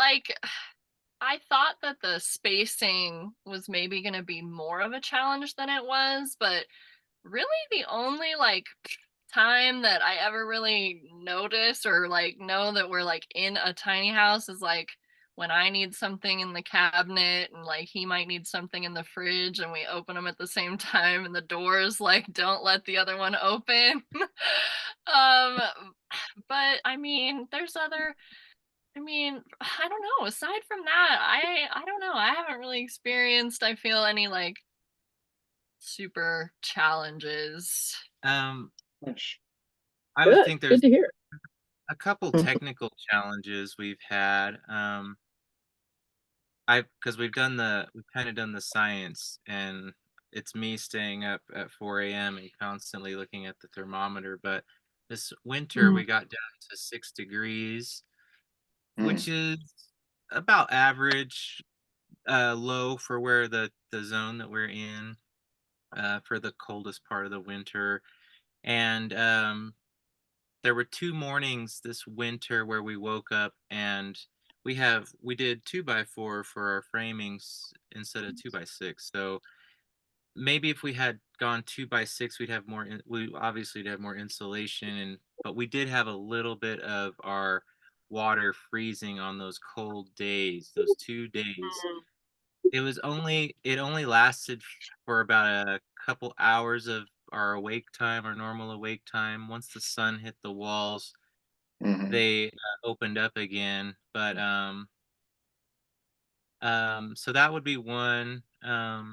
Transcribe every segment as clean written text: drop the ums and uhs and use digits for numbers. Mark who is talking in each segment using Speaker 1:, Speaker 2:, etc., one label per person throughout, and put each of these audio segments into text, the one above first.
Speaker 1: like I thought that the spacing was maybe gonna be more of a challenge than it was, but really the only like time that I ever really notice or like know that we're like in a tiny house is like when I need something in the cabinet and like he might need something in the fridge and we open them at the same time and the doors like don't let the other one open. um but I mean there's other I mean, I don't know, aside from that, I don't know, I haven't really experienced, I feel, any, like, super challenges.
Speaker 2: Um,
Speaker 3: Gosh.
Speaker 2: I would
Speaker 3: Good.
Speaker 2: think
Speaker 3: Good
Speaker 2: there's
Speaker 3: to hear.
Speaker 2: a couple
Speaker 3: Mhm.
Speaker 2: technical challenges we've had. I because we've kind of done the science, and it's me staying up at 4 a.m. and constantly looking at the thermometer. But this winter
Speaker 3: Mm.
Speaker 2: we got down to 6 degrees, which
Speaker 3: Mm.
Speaker 2: is about average low for where the zone that we're in for the coldest part of the winter. And there were 2 mornings this winter where we woke up and we did 2x4 for our framings instead of 2x6. So maybe if we had gone 2x6, we obviously would have more insulation, and but we did have a little bit of our water freezing on those cold days, those 2 days. It only lasted for about a couple hours of our awake time, our normal awake time. Once the sun hit the walls,
Speaker 3: Mhm.
Speaker 2: they opened up again. But so that would be one.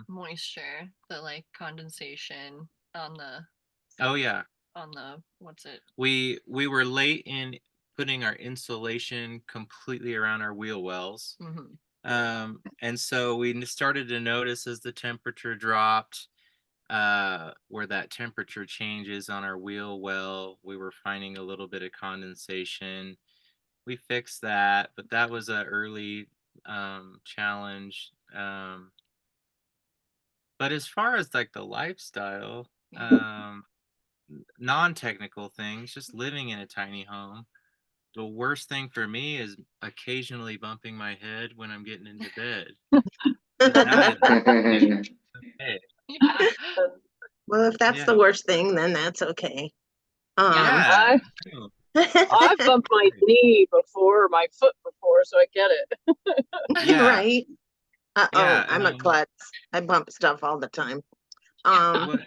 Speaker 1: Moisture, the, like, condensation
Speaker 2: Oh yeah,
Speaker 1: on the what's it?
Speaker 2: we were late in putting our insulation completely around our wheel wells.
Speaker 1: Mhm.
Speaker 2: And so we started to notice as the temperature dropped, where that temperature changes on our wheel well, we were finding a little bit of condensation. We fixed that, but that was a early challenge. But as far as like the lifestyle, non-technical things, just living in a tiny home, the worst thing for me is occasionally bumping my head when I'm getting into bed. That is okay.
Speaker 1: Yeah.
Speaker 4: Well, if that's
Speaker 2: Yeah.
Speaker 4: the worst thing, then that's okay.
Speaker 1: Yeah.
Speaker 4: Um,
Speaker 2: Yeah.
Speaker 3: I
Speaker 2: No,
Speaker 3: I've bumped my
Speaker 2: right.
Speaker 3: knee before, my foot before, so I get it.
Speaker 2: Yeah.
Speaker 4: right? Uh-oh,
Speaker 2: Yeah.
Speaker 4: I'm a klutz. I bump stuff all the time.
Speaker 1: Yeah.
Speaker 4: Um,
Speaker 2: What?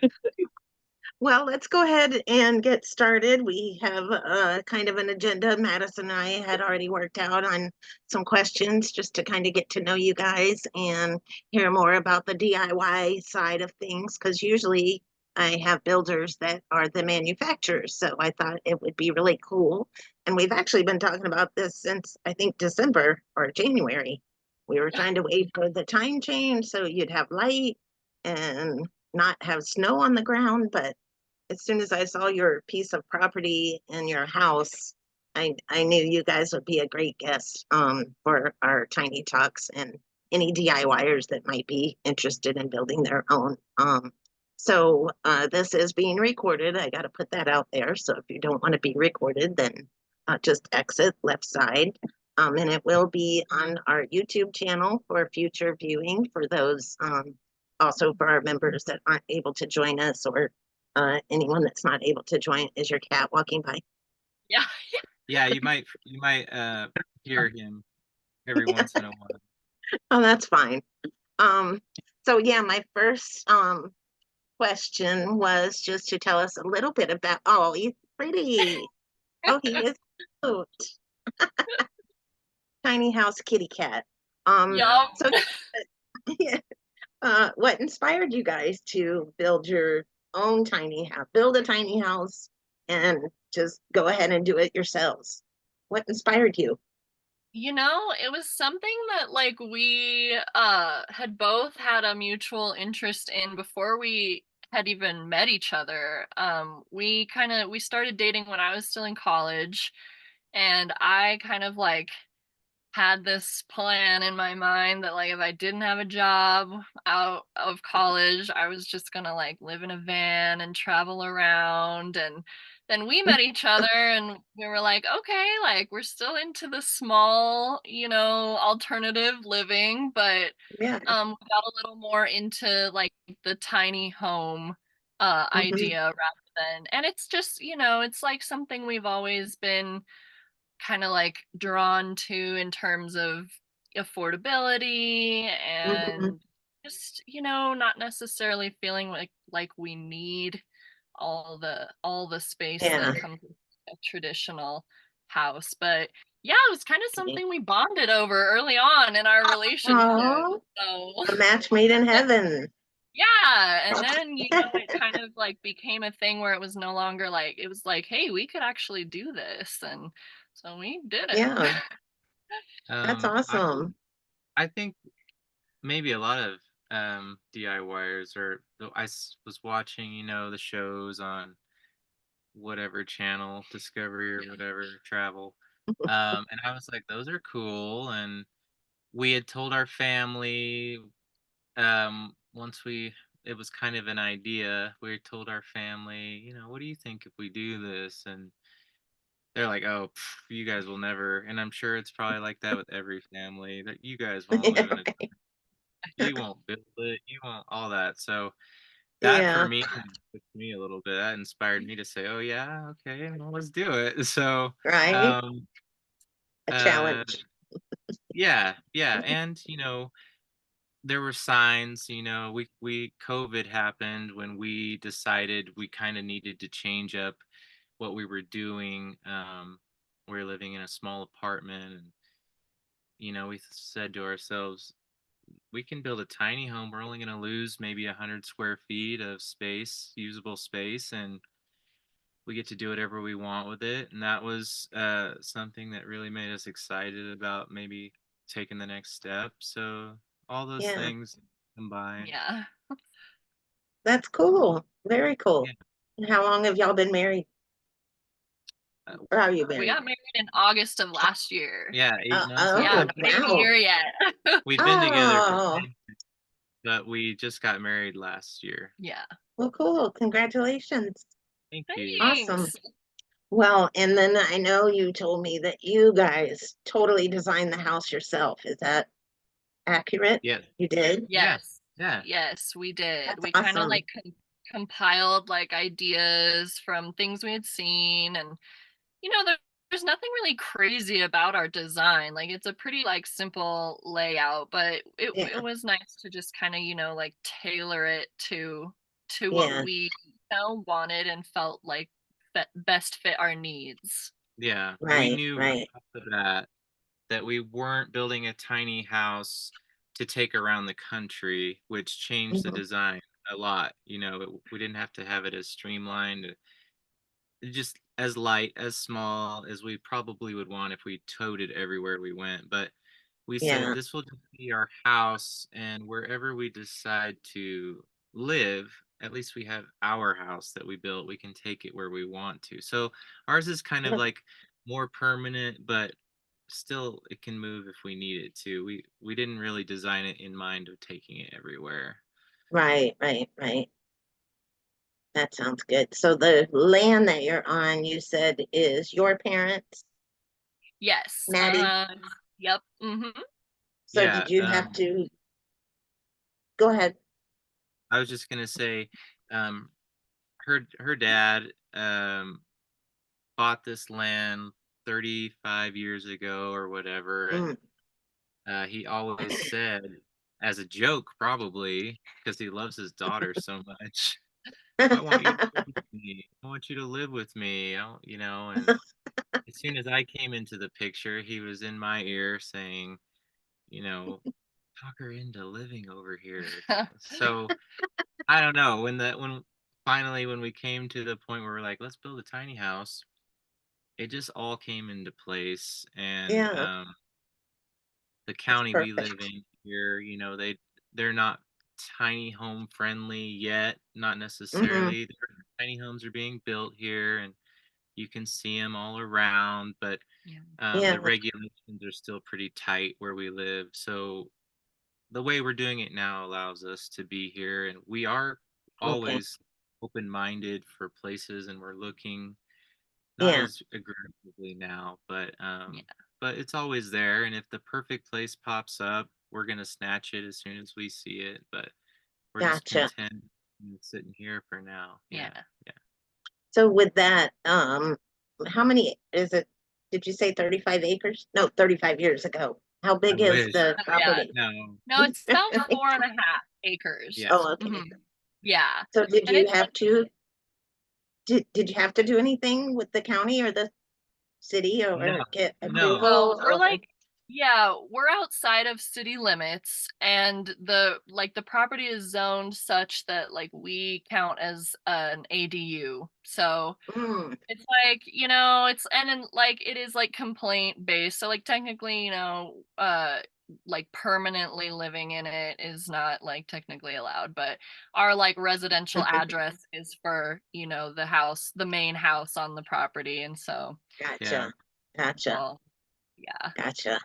Speaker 4: well, let's go ahead and get started. We have kind of an agenda. Madison and I had already worked out on some questions just to kind of get to know you guys and hear more about the DIY side of things, because usually I have builders that are the manufacturers. So I thought it would be really cool. And we've actually been talking about this since I think December or January. We were
Speaker 1: Yeah.
Speaker 4: trying to wait for the time change so you'd have light and not have snow on the ground, but as soon as I saw your piece of property and your house, I knew you guys would be a great guest for our tiny talks and any DIYers that might be interested in building their own. So this is being recorded. I got to put that out there. So if you don't want to be recorded, then just exit left side. And it will be on our YouTube channel for future viewing for those, also for our members that aren't able to join us or anyone that's not able to join. Is your cat walking by?
Speaker 1: Yeah.
Speaker 2: Yeah, you might hear him every once in a while.
Speaker 4: Oh, that's fine. Um, so yeah, my first question was just to tell us a little bit about, oh, he's pretty. Oh, he is cute. Tiny house kitty cat.
Speaker 2: Yeah.
Speaker 1: Yup.
Speaker 4: So yeah, what inspired you guys to build your own tiny house, build a tiny house and just go ahead and do it yourselves? What inspired you?
Speaker 1: It was something that like we had both had a mutual interest in before we had even met each other. We started dating when I was still in college and I kind of like had this plan in my mind that like if I didn't have a job out of college, I was just gonna like live in a van and travel around. And then we met each other and we were like, okay, like we're still into the small, alternative living, but
Speaker 4: Yeah.
Speaker 1: we got a little more into like the tiny home
Speaker 4: Hmm.
Speaker 1: idea rather than, and it's just, it's like something we've always been kind of like drawn to in terms of affordability
Speaker 4: Hmm.
Speaker 1: and just, not necessarily feeling like we need all the space
Speaker 4: Yeah.
Speaker 1: that comes with a traditional house. But yeah, it was kind of
Speaker 4: Okay.
Speaker 1: something we bonded over early on in our relationship.
Speaker 4: Oh,
Speaker 1: So
Speaker 4: a match made in heaven.
Speaker 1: yeah, and then it kind of like became a thing where it was no longer like it was like, hey, we could actually do this, and so we did it.
Speaker 4: Yeah, that's
Speaker 2: Um, I
Speaker 4: awesome.
Speaker 2: I think maybe a lot of DIYers was watching, the shows on whatever channel, Discovery or whatever, travel. And I was like, those are cool. And we had told our family, once it was kind of an idea, we told our family, what do you think if we do this? And they're like, oh, you guys will never. And I'm sure it's probably like that with every family that you guys won't
Speaker 4: Yeah,
Speaker 2: live in a,
Speaker 4: right.
Speaker 2: you won't build it, you won't all that. So that for
Speaker 4: Yeah,
Speaker 2: me kind of pushed me a little bit. That inspired me to say, "Oh yeah, okay, well, let's do it." So,
Speaker 4: right.
Speaker 2: um,
Speaker 4: A
Speaker 2: uh,
Speaker 4: challenge.
Speaker 2: yeah, yeah, and there were signs. We COVID happened when we decided we kind of needed to change up what we were doing. We were living in a small apartment, and we said to ourselves, we can build a tiny home. We're only going to lose maybe 100 square feet of space, usable space, and we get to do whatever we want with it. And that was something that really made us excited about maybe taking the next step. So all those
Speaker 4: Yeah,
Speaker 2: things combined.
Speaker 1: Yeah.
Speaker 4: that's cool. Very cool.
Speaker 2: Yeah.
Speaker 4: And how long have y'all been married?
Speaker 2: Uh,
Speaker 4: Or are you
Speaker 1: We
Speaker 4: married?
Speaker 1: got married in August of last year.
Speaker 2: yeah, 8 months
Speaker 1: Yeah,
Speaker 2: ago.
Speaker 4: Oh,
Speaker 1: not even a
Speaker 4: wow.
Speaker 1: year yet.
Speaker 2: We've been together for
Speaker 4: Oh,
Speaker 2: 10, but we just got married last year.
Speaker 1: Yeah.
Speaker 4: well, cool. Congratulations.
Speaker 2: Thank you.
Speaker 4: Awesome.
Speaker 1: Thanks.
Speaker 4: Well, and then I know you told me that you guys totally designed the house yourself. Is that accurate?
Speaker 2: Yeah.
Speaker 4: You did?
Speaker 2: Yeah.
Speaker 1: Yes.
Speaker 2: Yeah.
Speaker 1: Yes, we did.
Speaker 4: That's
Speaker 1: We kind of
Speaker 4: awesome.
Speaker 1: like compiled like ideas from things we had seen, and there's nothing really crazy about our design. Like it's a pretty like simple layout, but it
Speaker 4: Yeah,
Speaker 1: was nice to just kind of, like tailor it to what
Speaker 4: yeah,
Speaker 1: we wanted and felt like that best fit our needs.
Speaker 2: Yeah. We
Speaker 4: right,
Speaker 2: knew right
Speaker 4: right.
Speaker 2: off the bat that we weren't building a tiny house to take around the country, which changed the
Speaker 4: Mhm.
Speaker 2: design a lot. We didn't have to have it as streamlined, just as light, as small as we probably would want if we towed it everywhere we went. But we said
Speaker 4: Yeah,
Speaker 2: this will just be our house, and wherever we decide to live, at least we have our house that we built. We can take it where we want to. So ours is kind of
Speaker 4: yeah,
Speaker 2: like more permanent, but still it can move if we need it to. We didn't really design it in mind of taking it everywhere.
Speaker 4: right, right, right. That sounds good. So the land that you're on, you said is your parents,
Speaker 1: Yes.
Speaker 4: Maddie.
Speaker 1: Yep. Mhm.
Speaker 4: So
Speaker 2: Yeah,
Speaker 4: did you have to go ahead?
Speaker 2: I was just gonna say, um, her dad bought this land 35 years ago or whatever, and
Speaker 4: Mm.
Speaker 2: he always said, as a joke, probably because he loves his daughter so much, I want you to live with me. I want you to live with me. And as soon as I came into the picture, he was in my ear saying, you know, talk her into living over here. So I don't know when finally when we came to the point where we're like, let's build a tiny house, it just all came into place. And
Speaker 4: Yeah,
Speaker 2: the
Speaker 4: that's
Speaker 2: county we live
Speaker 4: perfect.
Speaker 2: in here, they're not tiny home friendly yet, not
Speaker 4: Hmm.
Speaker 2: necessarily. Tiny homes are being built here, and you can see them all around, but
Speaker 1: Yeah.
Speaker 2: the
Speaker 4: Yeah.
Speaker 2: regulations are still pretty tight where we live. So the way we're doing it now allows us to be here, and we are
Speaker 4: Okay.
Speaker 2: always open-minded for places, and we're looking not
Speaker 4: Yeah.
Speaker 2: as aggressively now,
Speaker 1: Yeah.
Speaker 2: but it's always there. And if the perfect place pops up, we're gonna snatch it as soon as we see it. But we're just
Speaker 4: Gotcha.
Speaker 2: content sitting here for now.
Speaker 1: Yeah.
Speaker 2: Yeah.
Speaker 4: So with that, how many is it? Did you say 35 acres? No, 35 years ago. How
Speaker 2: I
Speaker 4: big is
Speaker 2: wish.
Speaker 4: the
Speaker 1: Oh, yeah.
Speaker 4: property?
Speaker 2: No.
Speaker 1: No, it's about 4.5 acres.
Speaker 2: Yeah.
Speaker 4: Oh, okay.
Speaker 1: Mhm. Yeah.
Speaker 4: So did
Speaker 1: And
Speaker 4: you
Speaker 1: it's
Speaker 4: have to did you have to do anything with the county or the city
Speaker 2: No.
Speaker 4: or get
Speaker 2: No.
Speaker 1: No,
Speaker 4: approval?
Speaker 1: we're
Speaker 4: Okay.
Speaker 1: like, yeah, we're outside of city limits, and the property is zoned such that like we count as an ADU. So
Speaker 4: Mm,
Speaker 1: it's like, it's and then like it is like complaint based. So like technically, like permanently living in it is not like technically allowed, but our like residential address is for, the main house on the property. And so,
Speaker 2: Yeah.
Speaker 4: gotcha. Gotcha.
Speaker 1: well, yeah.
Speaker 4: Gotcha.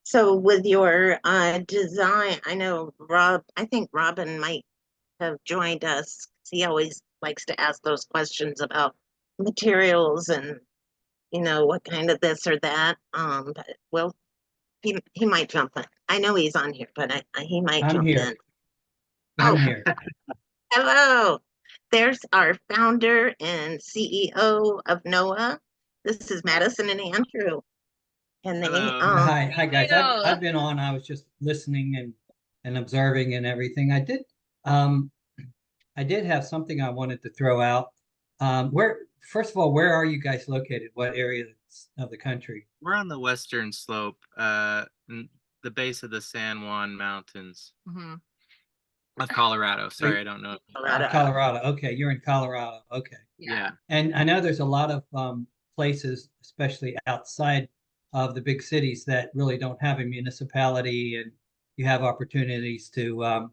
Speaker 4: So with your design, I know I think Robin might have joined us. He always likes to ask those questions about materials and what kind of this or that. But well, he might jump in. I know he's on here, but he might
Speaker 5: I'm
Speaker 4: jump in.
Speaker 5: here.
Speaker 4: Oh,
Speaker 5: I'm here.
Speaker 4: hello. There's our founder and CEO of NOAA. This is Madison and Andrew. And they
Speaker 2: Hello.
Speaker 5: Hi guys.
Speaker 1: Ew.
Speaker 5: I've been on. I was just listening and observing and everything. I did have something I wanted to throw out. Where first of all, where are you guys located? What area of the country?
Speaker 2: We're on the western slope, the base of the San Juan Mountains
Speaker 1: Mhm.
Speaker 2: of Colorado.
Speaker 5: So
Speaker 2: Sorry, I don't know.
Speaker 4: Colorado.
Speaker 5: Colorado. Okay, you're in Colorado. Okay.
Speaker 1: Yeah.
Speaker 2: Yeah.
Speaker 5: And I know there's a lot of places, especially outside of the big cities, that really don't have a municipality, and you have opportunities to,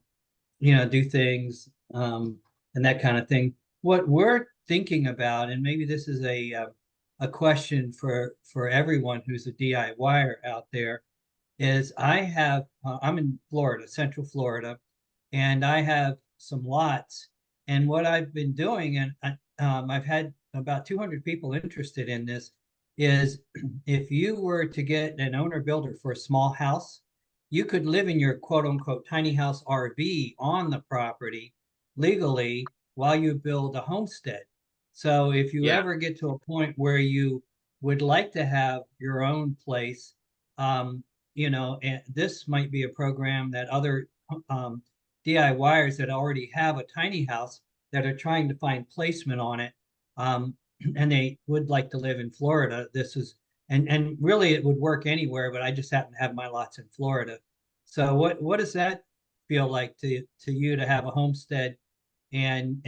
Speaker 5: do things and that kind of thing. What we're thinking about, and maybe this is a question for everyone who's a DIYer out there, is I'm in Florida, Central Florida, and I have some lots. And what I've been doing, and I've had about 200 people interested in this, is if you were to get an owner builder for a small house, you could live in your quote unquote tiny house RV on the property legally while you build a homestead. So if you
Speaker 2: Yeah.
Speaker 5: ever get to a point where you would like to have your own place, um, and this might be a program that other um, DIYers that already have a tiny house that are trying to find placement on it, and they would like to live in Florida. This is and really it would work anywhere, but I just happen to have my lots in Florida. So what does that feel like to you to have a homestead and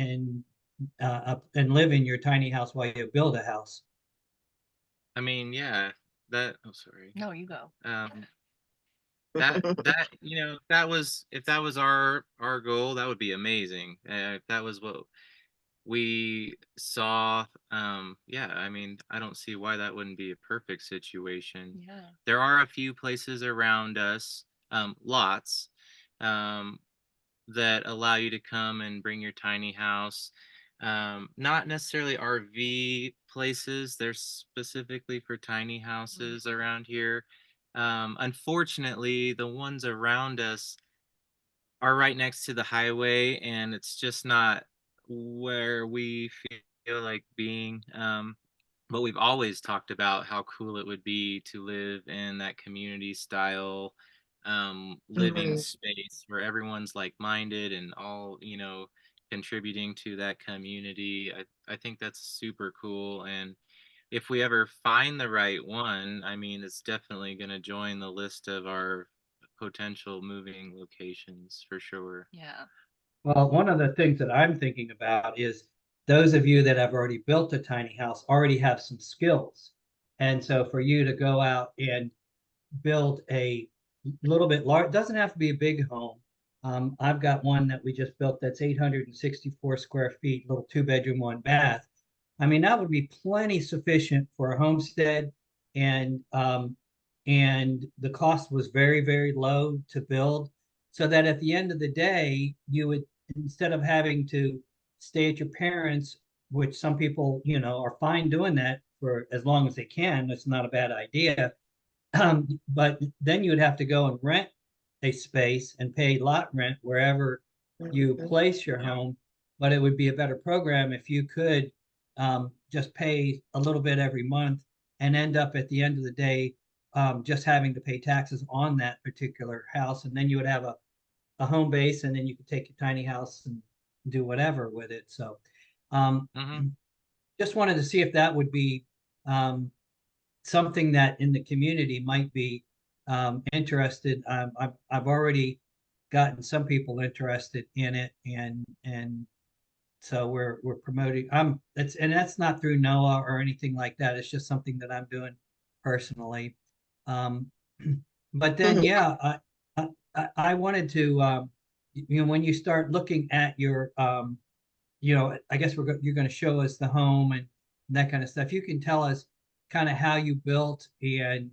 Speaker 5: live in your tiny house while you build a house?
Speaker 2: I mean, yeah. Oh, sorry.
Speaker 1: No, you go.
Speaker 2: Um, that that was if that was our goal, that would be amazing. If that was what we saw, yeah, I mean, I don't see why that wouldn't be a perfect situation.
Speaker 1: Yeah.
Speaker 2: There are a few places around us, lots, um, that allow you to come and bring your tiny house. Not necessarily RV places, they're specifically for tiny houses around here. Unfortunately, the ones around us are right next to the highway, and it's just not where we feel like being. But we've always talked about how cool it would be to live in that community style living
Speaker 4: Mhm.
Speaker 2: space where everyone's like-minded and all contributing to that community. I think that's super cool, and if we ever find the right one, I mean, it's definitely going to join the list of our potential moving locations for sure.
Speaker 1: Yeah.
Speaker 5: Well, one of the things that I'm thinking about is those of you that have already built a tiny house already have some skills. And so for you to go out and build a little bit large, it doesn't have to be a big home. I've got one that we just built that's 864 square feet, little 2 bedroom, 1 bath. I mean, that would be plenty sufficient for a homestead, and the cost was very, very low to build, so that at the end of the day, you would, instead of having to stay at your parents', which some people, are fine doing that for as long as they can. That's not a bad idea. But then you would have to go and rent a space and pay lot rent wherever you
Speaker 4: Mhm.
Speaker 5: place your
Speaker 2: Yeah.
Speaker 5: home. But it would be a better program if you could just pay a little bit every month and end up at the end of the day just having to pay taxes on that particular house. And then you would have a home base, and then you could take your tiny house and do whatever with it. So um,
Speaker 2: Hmm.
Speaker 5: just wanted to see if that would be um, something that in the community might be interested. I've already gotten some people interested in it, and so we're promoting. That's not through NOAA or anything like that. It's just something that I'm doing personally. Um, but then,
Speaker 4: Mhm.
Speaker 5: yeah, I wanted to, when you start looking at your, I guess you're going to show us the home and that kind of stuff. You can tell us kind of how you built and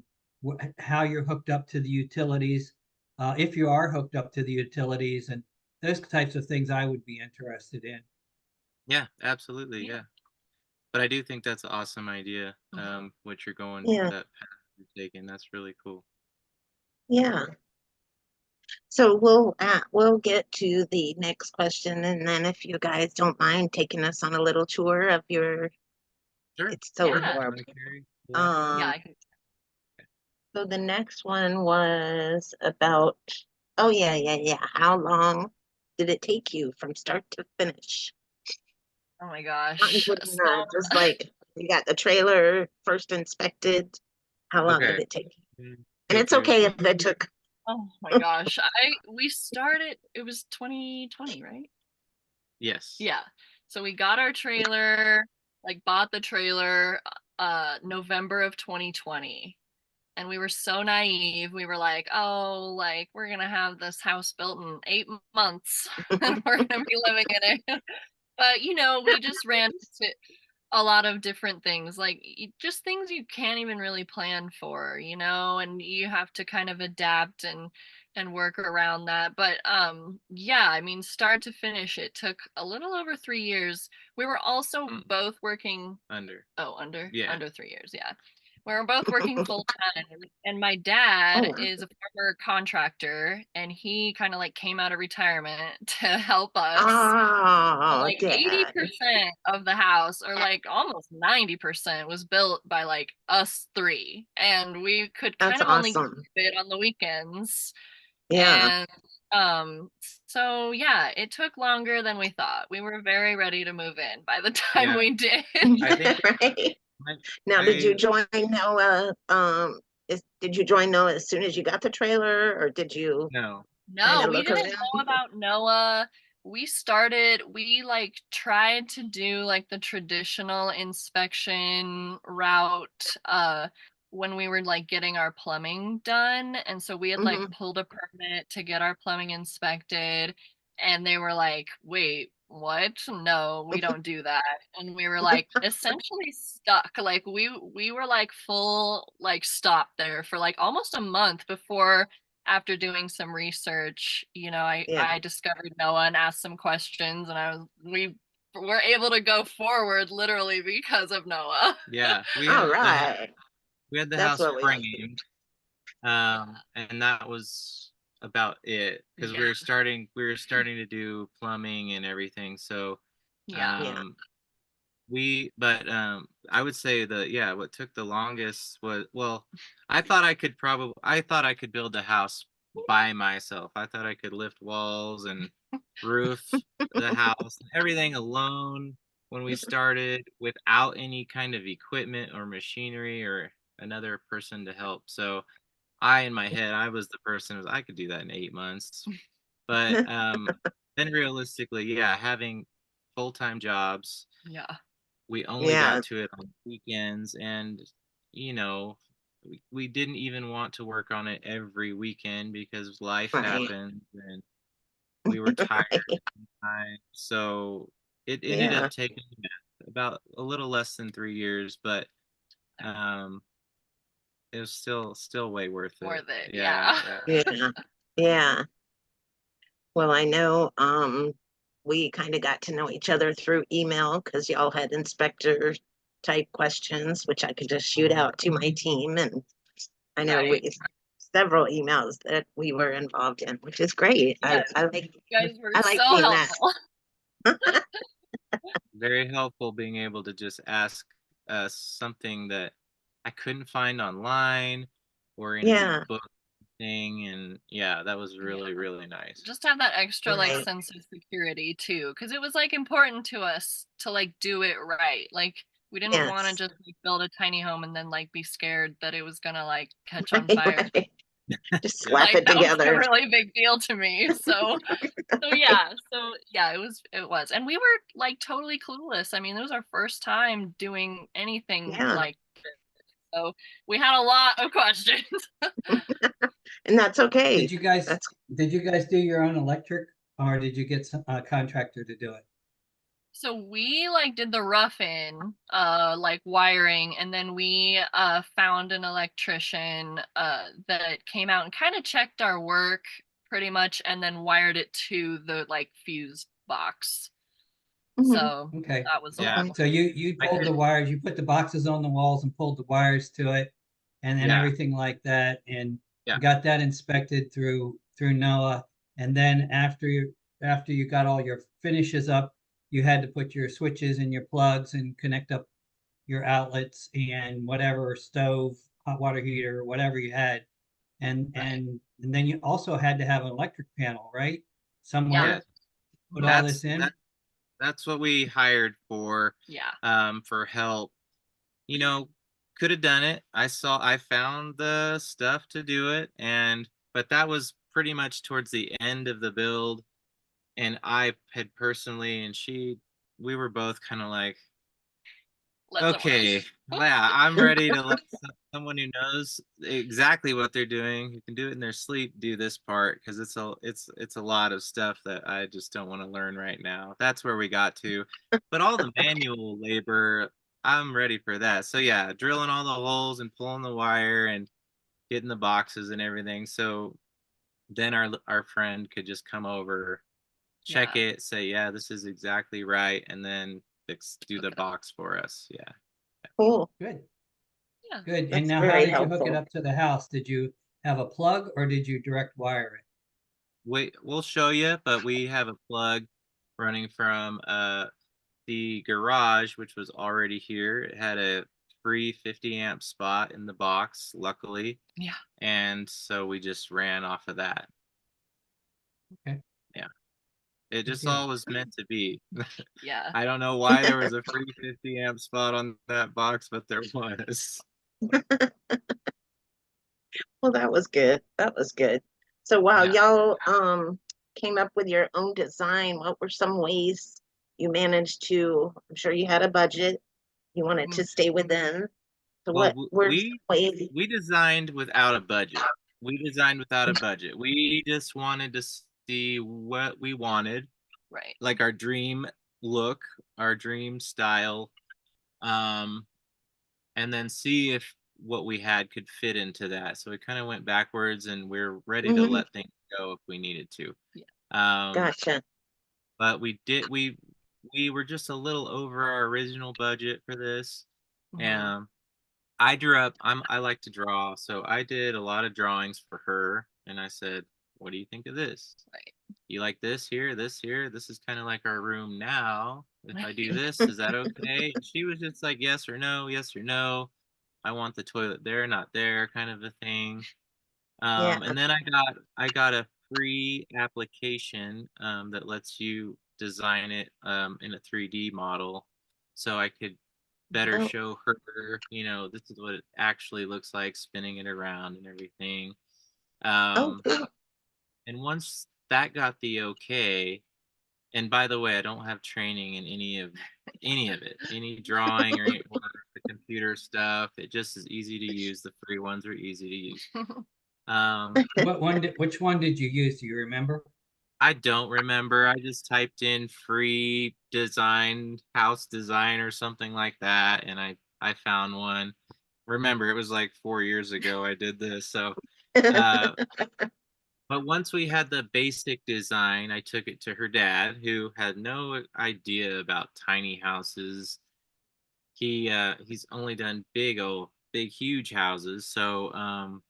Speaker 5: how you're hooked up to the utilities, if you are hooked up to the utilities, and those types of things I would be interested in.
Speaker 2: Yeah, absolutely.
Speaker 1: Yeah.
Speaker 2: Yeah. But I do think that's an awesome idea. What you're going,
Speaker 4: Yeah,
Speaker 2: that path you're taking. That's really cool.
Speaker 4: yeah. So we'll get to the next question, and then if you guys don't mind taking us on a little tour of your,
Speaker 2: Sure.
Speaker 4: it's so
Speaker 2: Sure.
Speaker 1: Yeah.
Speaker 2: You
Speaker 4: adorable.
Speaker 2: want to carry the last one?
Speaker 1: Yeah,
Speaker 4: Um,
Speaker 1: I can.
Speaker 4: so the next one was about, oh yeah, yeah, yeah. How long did it take you from start to finish?
Speaker 1: Oh my
Speaker 4: Not
Speaker 1: gosh.
Speaker 4: including
Speaker 1: So,
Speaker 4: just like you got the trailer first inspected. How long did
Speaker 2: Okay.
Speaker 4: it take you? And
Speaker 2: Go
Speaker 4: it's
Speaker 2: through.
Speaker 4: okay if it took.
Speaker 1: oh my gosh. We started, it was 2020, right?
Speaker 2: Yes.
Speaker 1: Yeah. So we got our trailer, like bought the trailer November of 2020. And we were so naive. We were like, "Oh, like we're going to have this house built in 8 months and we're going to be living in it." But we just ran into a lot of different things, like just things you can't even really plan for, and you have to kind of adapt and work around that. But yeah, I mean, start to finish, it took a little over 3 years. We were also
Speaker 2: Mm,
Speaker 1: both working.
Speaker 2: under.
Speaker 1: Oh, under
Speaker 2: Yeah.
Speaker 1: 3 years, yeah. We were both working full time, and my dad
Speaker 4: Oh,
Speaker 1: is a former contractor, and he kind of like came out of retirement to help us. But
Speaker 4: oh,
Speaker 1: like
Speaker 4: Dad.
Speaker 1: 80% of the house, or like almost 90%, was built by like us three. And we could
Speaker 4: That's
Speaker 1: kind of only
Speaker 4: awesome.
Speaker 1: fit on the weekends.
Speaker 4: Yeah.
Speaker 1: And um, so yeah, it took longer than we thought. We were very ready to move in by the time
Speaker 2: Yeah.
Speaker 1: we did.
Speaker 2: I think
Speaker 4: Right.
Speaker 2: I,
Speaker 4: Now, did you
Speaker 2: I
Speaker 4: join Noah? Did you join Noah as soon as you got the trailer, or did you
Speaker 2: no.
Speaker 4: kind
Speaker 1: No,
Speaker 4: of
Speaker 1: we
Speaker 4: look
Speaker 1: didn't
Speaker 4: around?
Speaker 1: know about Noah. We like tried to do like the traditional inspection route when we were like getting our plumbing done. And so we had like
Speaker 4: Hmm.
Speaker 1: pulled a permit to get our plumbing inspected, and they were like, "Wait, what? No, we don't do that." And we were like essentially stuck. Like we were like full like stop there for like almost a month before, after doing some research,
Speaker 4: Yeah.
Speaker 1: I discovered Noah and asked some questions, and we were able to go forward literally because of Noah.
Speaker 2: Yeah.
Speaker 4: All right.
Speaker 2: We had the
Speaker 4: That's
Speaker 2: house
Speaker 4: what we like to
Speaker 2: framed.
Speaker 1: Yeah.
Speaker 2: And that was about it, because
Speaker 1: Yeah.
Speaker 2: we were starting to do plumbing and everything. So
Speaker 1: Yeah.
Speaker 4: hear.
Speaker 2: um but I would say what took the longest was, well, I thought I could build a house by myself. I thought I could lift walls and roof the house, everything alone when we started, without any kind of equipment or machinery or another person to help. So in my head, I was the person who was, I could do that in 8 months. But
Speaker 4: Yeah.
Speaker 2: then realistically, yeah, having full-time jobs,
Speaker 1: Yeah.
Speaker 2: we only
Speaker 4: Yeah.
Speaker 2: got to it on weekends, and you know we didn't even want to work on it every weekend because life
Speaker 4: Right.
Speaker 2: happened and we were tired
Speaker 4: Right.
Speaker 2: sometimes. So it ended
Speaker 4: Yeah.
Speaker 2: up taking about a little less than 3 years, but um, it was still way worth it.
Speaker 1: Worth it,
Speaker 2: Yeah,
Speaker 1: yeah.
Speaker 2: yeah.
Speaker 4: Yeah. Yeah. Well, I know we kind of got to know each other through email because y'all had inspector type questions, which I could just shoot out to my team. And I know
Speaker 1: Right.
Speaker 4: several emails that we were involved in, which is great.
Speaker 1: Yes. You guys were
Speaker 4: I like
Speaker 1: so
Speaker 4: seeing that.
Speaker 1: helpful.
Speaker 2: Very helpful being able to just ask something that I couldn't find online or in any
Speaker 4: Yeah,
Speaker 2: book thing, and yeah, that was really
Speaker 1: Yeah.
Speaker 2: really nice.
Speaker 1: Just have that extra like
Speaker 4: right.
Speaker 1: sense of security too, because it was like important to us to like do it right. Like we didn't want to
Speaker 4: Yes.
Speaker 1: just like, build a tiny home and then like be scared that it was gonna like catch on
Speaker 4: Right,
Speaker 1: fire.
Speaker 4: right. Just
Speaker 2: Yeah.
Speaker 4: slap
Speaker 1: Like
Speaker 4: it
Speaker 1: that was a
Speaker 4: together.
Speaker 1: really big deal to me. So it was. And we were like totally clueless. I mean, it was our first time doing anything
Speaker 4: Yeah,
Speaker 1: like this. So we had a lot of questions.
Speaker 4: and that's okay.
Speaker 5: Did you guys
Speaker 4: That's
Speaker 5: did you guys do your own electric, or did you get a contractor to do it?
Speaker 1: So we like did the rough in like wiring, and then we found an electrician that came out and kind of checked our work pretty much, and then wired it to the like fuse box.
Speaker 4: mhm,
Speaker 1: So
Speaker 5: Okay.
Speaker 1: that was
Speaker 2: Yeah,
Speaker 1: all.
Speaker 4: mhm.
Speaker 5: So you
Speaker 2: I
Speaker 5: pulled
Speaker 2: did.
Speaker 5: the wires, you put the boxes on the walls and pulled the wires to it, and then
Speaker 2: Yeah,
Speaker 5: everything like that, and
Speaker 2: yeah,
Speaker 5: got that inspected through Noah. And then after you got all your finishes up, you had to put your switches and your plugs and connect up your outlets and whatever stove, hot water heater, whatever you had. And
Speaker 1: Right.
Speaker 5: and and then you also had to have an electric panel, right?
Speaker 1: Yeah.
Speaker 2: yeah.
Speaker 5: Somewhere, put
Speaker 1: Mhm.
Speaker 5: all
Speaker 2: That's
Speaker 5: this in.
Speaker 2: that's what we hired
Speaker 1: Yeah.
Speaker 2: for help. You know, could have done it. I found the stuff to do it, and but that was pretty much towards the end of the build, and I had personally and we were both kind of like,
Speaker 1: Let's
Speaker 2: okay, yeah, I'm ready to let someone who knows exactly what they're doing, who can do it in their sleep, do this part because it's a lot of stuff that I just don't want to learn right now. That's where we got to. But all the manual labor, I'm ready for that. So yeah, drilling all the holes and pulling the wire and getting the boxes and everything. So then our friend could just come over, check
Speaker 1: Yeah.
Speaker 2: it, say, yeah, this is exactly right, and then do
Speaker 1: Hook
Speaker 2: the
Speaker 1: it up.
Speaker 2: box for us. Yeah.
Speaker 4: Cool.
Speaker 5: Good.
Speaker 1: Yeah.
Speaker 5: Good. And
Speaker 4: That's
Speaker 5: now how
Speaker 4: very
Speaker 5: did you hook it
Speaker 4: helpful.
Speaker 5: up to the house? Did you have a plug or did you direct wire it?
Speaker 2: We'll show you, but we have a plug running from the garage, which was already here. It had a free 50 amp spot in the box, luckily,
Speaker 1: Yeah.
Speaker 2: and so we just ran off of that.
Speaker 5: Okay.
Speaker 2: Yeah, it
Speaker 5: Good
Speaker 2: just
Speaker 5: deal.
Speaker 2: all was meant to be.
Speaker 1: Yeah.
Speaker 2: I don't know why there was a free 50 amp spot on that box, but there was.
Speaker 4: Well, that was good. That was good. So while
Speaker 2: Yeah.
Speaker 4: y'all came up with your own design, what were some ways you managed to, I'm sure you had a budget you wanted
Speaker 1: Mm.
Speaker 4: to stay within. So
Speaker 2: Well,
Speaker 4: what were some ways?
Speaker 2: we designed without a budget. We designed without a budget. We just wanted to see what we wanted,
Speaker 1: Right.
Speaker 2: like our dream look, our dream style, um, and then see if what we had could fit into that. So we kind of went backwards, and we're ready to
Speaker 4: Hmm.
Speaker 2: let things go if we needed to.
Speaker 1: Yeah.
Speaker 2: Um,
Speaker 4: Gotcha.
Speaker 2: but we were just a little over our original budget for this.
Speaker 1: Mhm.
Speaker 2: And I like to draw, so I did a lot of drawings for her, and I said, what do you think of this?
Speaker 1: Right.
Speaker 2: You like this here, this here? This is kind of like our room now. If I do this, is that okay? And she was just like, yes or no, yes or no. I want the toilet there, not there, kind of a thing.
Speaker 4: Yeah.
Speaker 2: And then I got a free application that lets you design it in a 3D model, so I could better
Speaker 4: Oh,
Speaker 2: show her, this is what it actually looks like spinning it around and everything.
Speaker 4: oh,
Speaker 2: Um,
Speaker 4: cool.
Speaker 2: and once that got the okay, and by the way, I don't have training in any of it, any drawing or the computer stuff. It just is easy to use. The free ones are easy to use. Um,
Speaker 5: Which one did you use? Do you remember?
Speaker 2: I don't remember. I just typed in free design, house design or something like that, and I found one. Remember, it was like 4 years ago I did this. So, uh, but once we had the basic design, I took it to her dad, who had no idea about tiny houses. He's only done big huge houses, so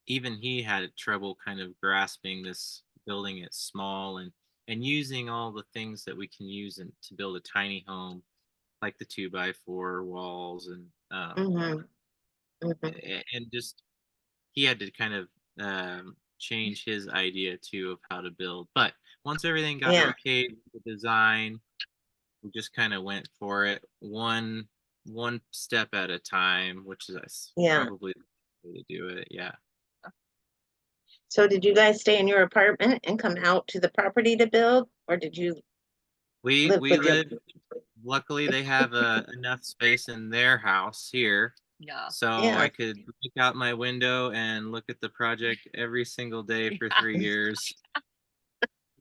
Speaker 2: even he had trouble kind of grasping this, building it small and using all the things that we can use to build a tiny home, like the 2x4 walls
Speaker 4: Mhm, mhm.
Speaker 2: and just he had to kind of change his idea too of how to build. But once everything got
Speaker 4: Yeah,
Speaker 2: okay with the design, we just kind of went for it, one step at a time, which is
Speaker 4: yeah.
Speaker 2: probably the way to do it. Yeah.
Speaker 4: So did you guys stay in your apartment and come out to the property to build, or did you live
Speaker 2: We
Speaker 4: with your?
Speaker 2: live, luckily they have enough space in their house here,
Speaker 1: Yeah.
Speaker 2: so
Speaker 4: Yeah.
Speaker 2: I could look out my window and look at the project every single day for
Speaker 1: Yeah.
Speaker 2: 3 years.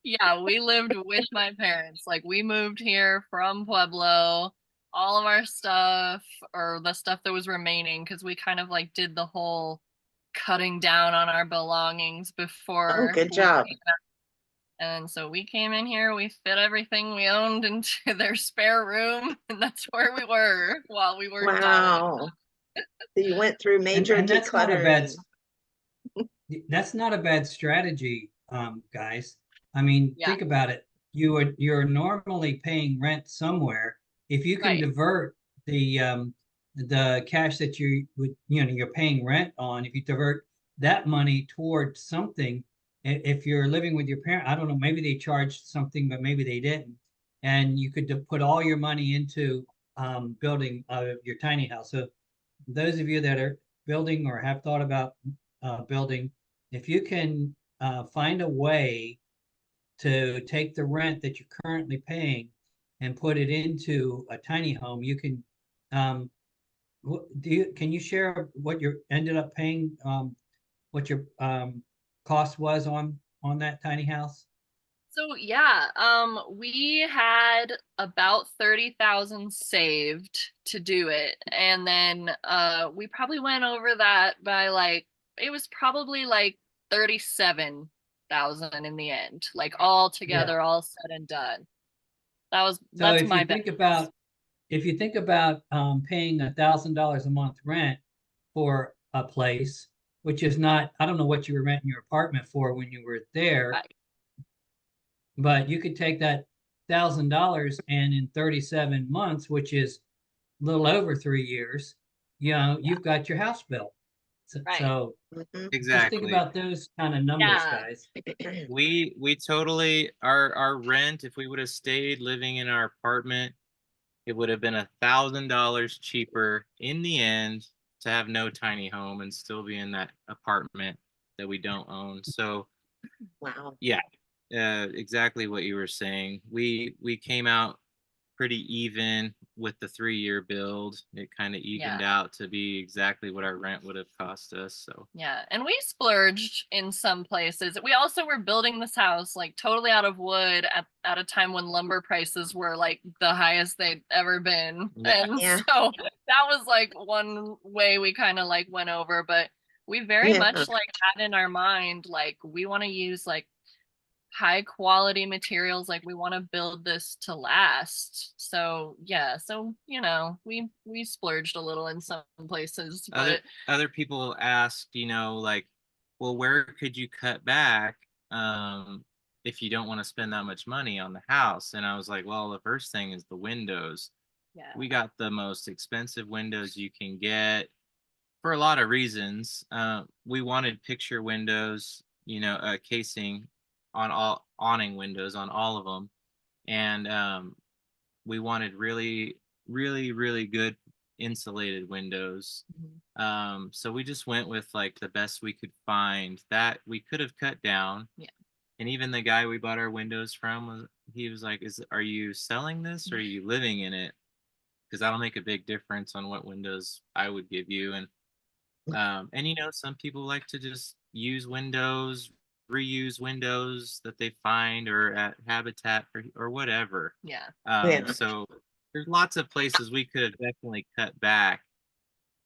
Speaker 1: Yeah, we lived with my parents. Like we moved here from Pueblo, all of our stuff or the stuff that was remaining because we kind of like did the whole cutting down on our belongings
Speaker 4: Oh,
Speaker 1: before
Speaker 4: good
Speaker 1: we
Speaker 4: job.
Speaker 1: came out. And so we came in here, we fit everything we owned into their spare room, and that's where we were while we were done.
Speaker 4: Wow. So you went through major
Speaker 5: And
Speaker 4: decluttering.
Speaker 5: that's not a bad strategy, guys. I mean,
Speaker 1: Yeah,
Speaker 5: think about it. You're normally paying rent somewhere. If you can
Speaker 1: right.
Speaker 5: divert the cash that you're paying rent on, if you divert that money towards something, if you're living with your parent, I don't know, maybe they charged something, but maybe they didn't, and you could put all your money into building your tiny house. So those of you that are building or have thought about building, if you can find a way to take the rent that you're currently paying and put it into a tiny home, you can. Can you share what you ended up paying? What your cost was on that tiny house?
Speaker 1: So yeah, we had about 30,000 saved to do it. And then we probably went over that by like it was probably like 37,000 in the end. Like all
Speaker 5: Yeah.
Speaker 1: together, all said and done.
Speaker 5: So
Speaker 1: That's my best.
Speaker 5: if you think about paying $1,000 a month rent for a place, which is not, I don't know what you were renting your apartment for when you were there,
Speaker 1: Right.
Speaker 5: but you could take that $1,000 and in 37 months, which is a little over 3 years,
Speaker 1: Yeah,
Speaker 5: you've got your house built. So,
Speaker 1: right.
Speaker 5: so
Speaker 4: Mhm.
Speaker 5: just think
Speaker 2: Exactly.
Speaker 5: about those kind of numbers,
Speaker 1: Yeah.
Speaker 5: guys.
Speaker 2: We totally, our rent, if we would have stayed living in our apartment, it would have been $1,000 cheaper in the end to have no tiny home and still be in that apartment that we don't own. So
Speaker 4: Wow.
Speaker 2: yeah, exactly what you were saying. We came out pretty even with the 3-year build. It kind of
Speaker 1: Yeah.
Speaker 2: evened out to be exactly what our rent would have cost us. So
Speaker 1: Yeah, and we splurged in some places. We also were building this house like totally out of wood at a time when lumber prices were like the highest they'd ever been.
Speaker 2: yeah,
Speaker 1: And
Speaker 4: Yeah.
Speaker 1: so that was like one way we kind of like went over, but we very
Speaker 4: Yeah.
Speaker 1: much like had in our mind like we want to use like high quality materials, like we want to build this to last. So yeah, so we splurged a little in some places,
Speaker 2: other
Speaker 1: but
Speaker 2: other people asked, like, well, where could you cut back if you don't want to spend that much money on the house? And I was like, well, the first thing is the windows.
Speaker 1: yeah.
Speaker 2: We got the most expensive windows you can get for a lot of reasons. We wanted picture windows, casing on all awning windows on all of them, and we wanted really, really, really good insulated windows.
Speaker 1: Mhm.
Speaker 2: So we just went with like the best we could find that we could have cut down.
Speaker 1: Yeah.
Speaker 2: And even the guy we bought our windows from he was like, are you selling this or are you living in it? Because that'll make a big difference on what windows I would give you. And some people like to just use windows, reuse windows that they find or at Habitat or whatever.
Speaker 1: Yeah.
Speaker 4: Yeah.
Speaker 2: So there's lots of places we could have definitely cut back.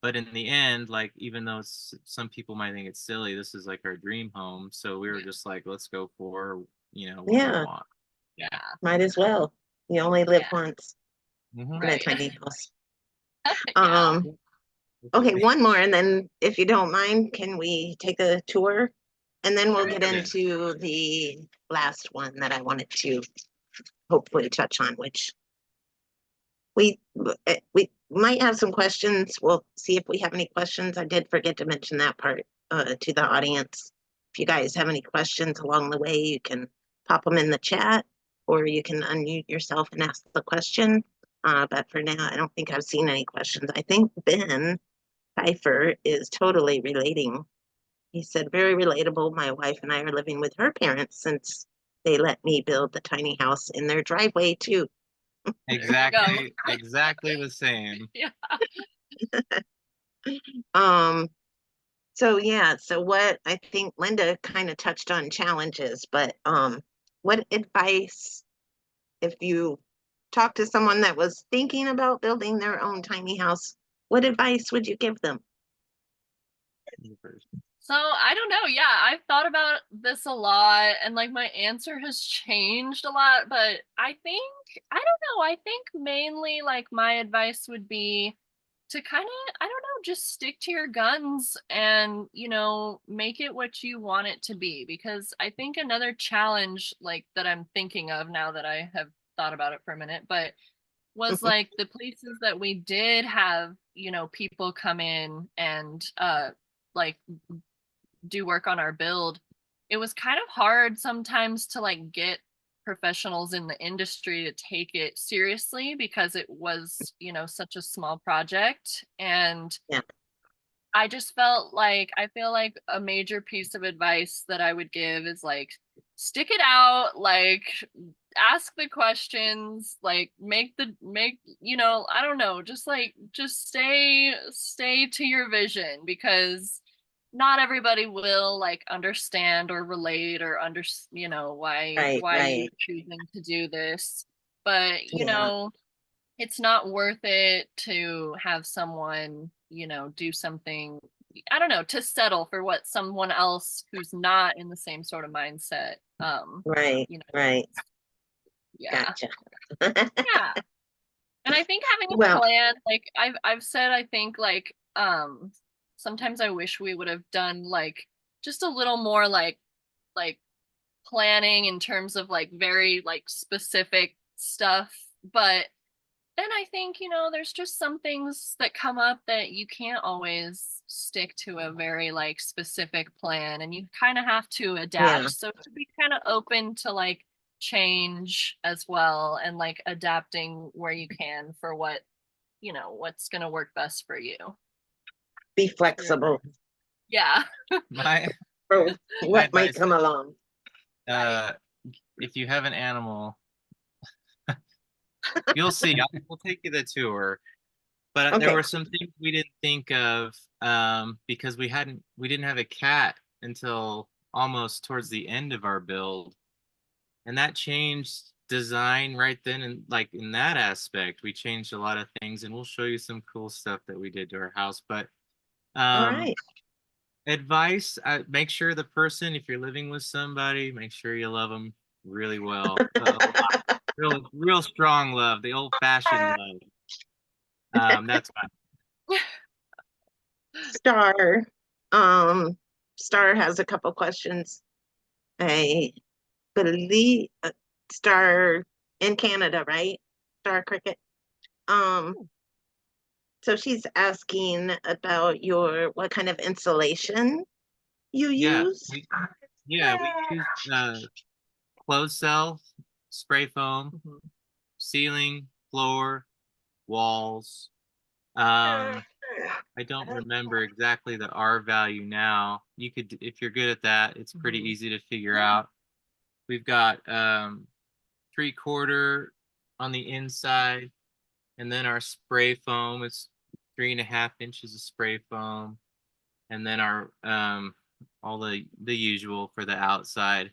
Speaker 2: But in the end, like, even though some people might think it's silly, this is like our dream home. So we were just like, let's go for, what we
Speaker 4: Yeah.
Speaker 2: want.
Speaker 1: Yeah.
Speaker 4: Might as well. You only live
Speaker 1: Yeah.
Speaker 4: once
Speaker 2: Mhm.
Speaker 4: in a
Speaker 1: Right.
Speaker 4: tiny house.
Speaker 1: Yeah.
Speaker 4: Okay, one more, and then if you don't mind, can we take a tour? And then we'll
Speaker 1: Sure.
Speaker 4: get into the last one that I wanted to hopefully touch on, which we might have some questions. We'll see if we have any questions. I did forget to mention that part to the audience. If you guys have any questions along the way, you can pop them in the chat, or you can unmute yourself and ask the question. But for now, I don't think I've seen any questions. I think Ben Pfeiffer is totally relating. He said, very relatable. My wife and I are living with her parents since they let me build the tiny house in their driveway too.
Speaker 1: There you go.
Speaker 2: Exactly the same.
Speaker 1: Yeah.
Speaker 4: Um, so yeah, so what I think Linda kind of touched on challenges, but what advice, if you talk to someone that was thinking about building their own tiny house, what advice would you give them?
Speaker 1: So I don't know. Yeah, I've thought about this a lot and like my answer has changed a lot, but I think I don't know. I think mainly like my advice would be to kind of, I don't know, just stick to your guns and, make it what you want it to be. Because I think another challenge like that I'm thinking of now that I have thought about it for a minute, but was like the places that we did have, people come in and like do work on our build, it was kind of hard sometimes to like get professionals in the industry to take it seriously because it was, such a small project. And
Speaker 4: Yeah.
Speaker 1: I just I feel like a major piece of advice that I would give is like stick it out, like ask the questions, like I don't know, just stay to your vision because not everybody will like understand or relate or why
Speaker 4: Right,
Speaker 1: you're
Speaker 4: right.
Speaker 1: choosing to do this. But
Speaker 4: Yeah.
Speaker 1: it's not worth it to have someone, do something, I don't know, to settle for what someone else who's not in the same sort of mindset,
Speaker 4: Right, right.
Speaker 1: yeah.
Speaker 4: Gotcha.
Speaker 1: Yeah. And I think having a
Speaker 4: Well,
Speaker 1: plan, like I've said, I think like sometimes I wish we would have done like just a little more like planning in terms of like very like specific stuff. But then I think, there's just some things that come up that you can't always stick to a very like specific plan and you kind of have to
Speaker 4: yeah,
Speaker 1: adapt. So to be kind of open to like change as well and like adapting where you can for what's going to work best for you.
Speaker 4: be flexible
Speaker 1: Yeah.
Speaker 2: My
Speaker 4: for
Speaker 2: my
Speaker 4: what might
Speaker 2: advice,
Speaker 4: come along.
Speaker 2: uh, if you have an animal, you'll see. We'll take you the tour. But there
Speaker 4: Okay.
Speaker 2: were some things we didn't think of because we didn't have a cat until almost towards the end of our build, and that changed design right then. And like in that aspect, we changed a lot of things, and we'll show you some cool stuff that we did to our house. But
Speaker 4: All
Speaker 2: um,
Speaker 4: right.
Speaker 2: advice: make sure the person, if you're living with somebody, make sure you love them really well, real strong love, the old-fashioned love. That's
Speaker 4: Star, um, Star has a couple questions. I believe Star in Canada, right? Star Cricket. So she's asking about what kind of insulation you
Speaker 2: yeah.
Speaker 4: use.
Speaker 2: We use closed cell, spray foam,
Speaker 1: Mhm.
Speaker 2: ceiling, floor, walls. Um, I don't remember exactly the R value now. You could, if you're good at that, it's pretty
Speaker 1: Mhm.
Speaker 2: easy to figure out. We've got 3/4 on the inside, and then our spray foam is 3.5 inches of spray foam, and then our all the usual for the outside.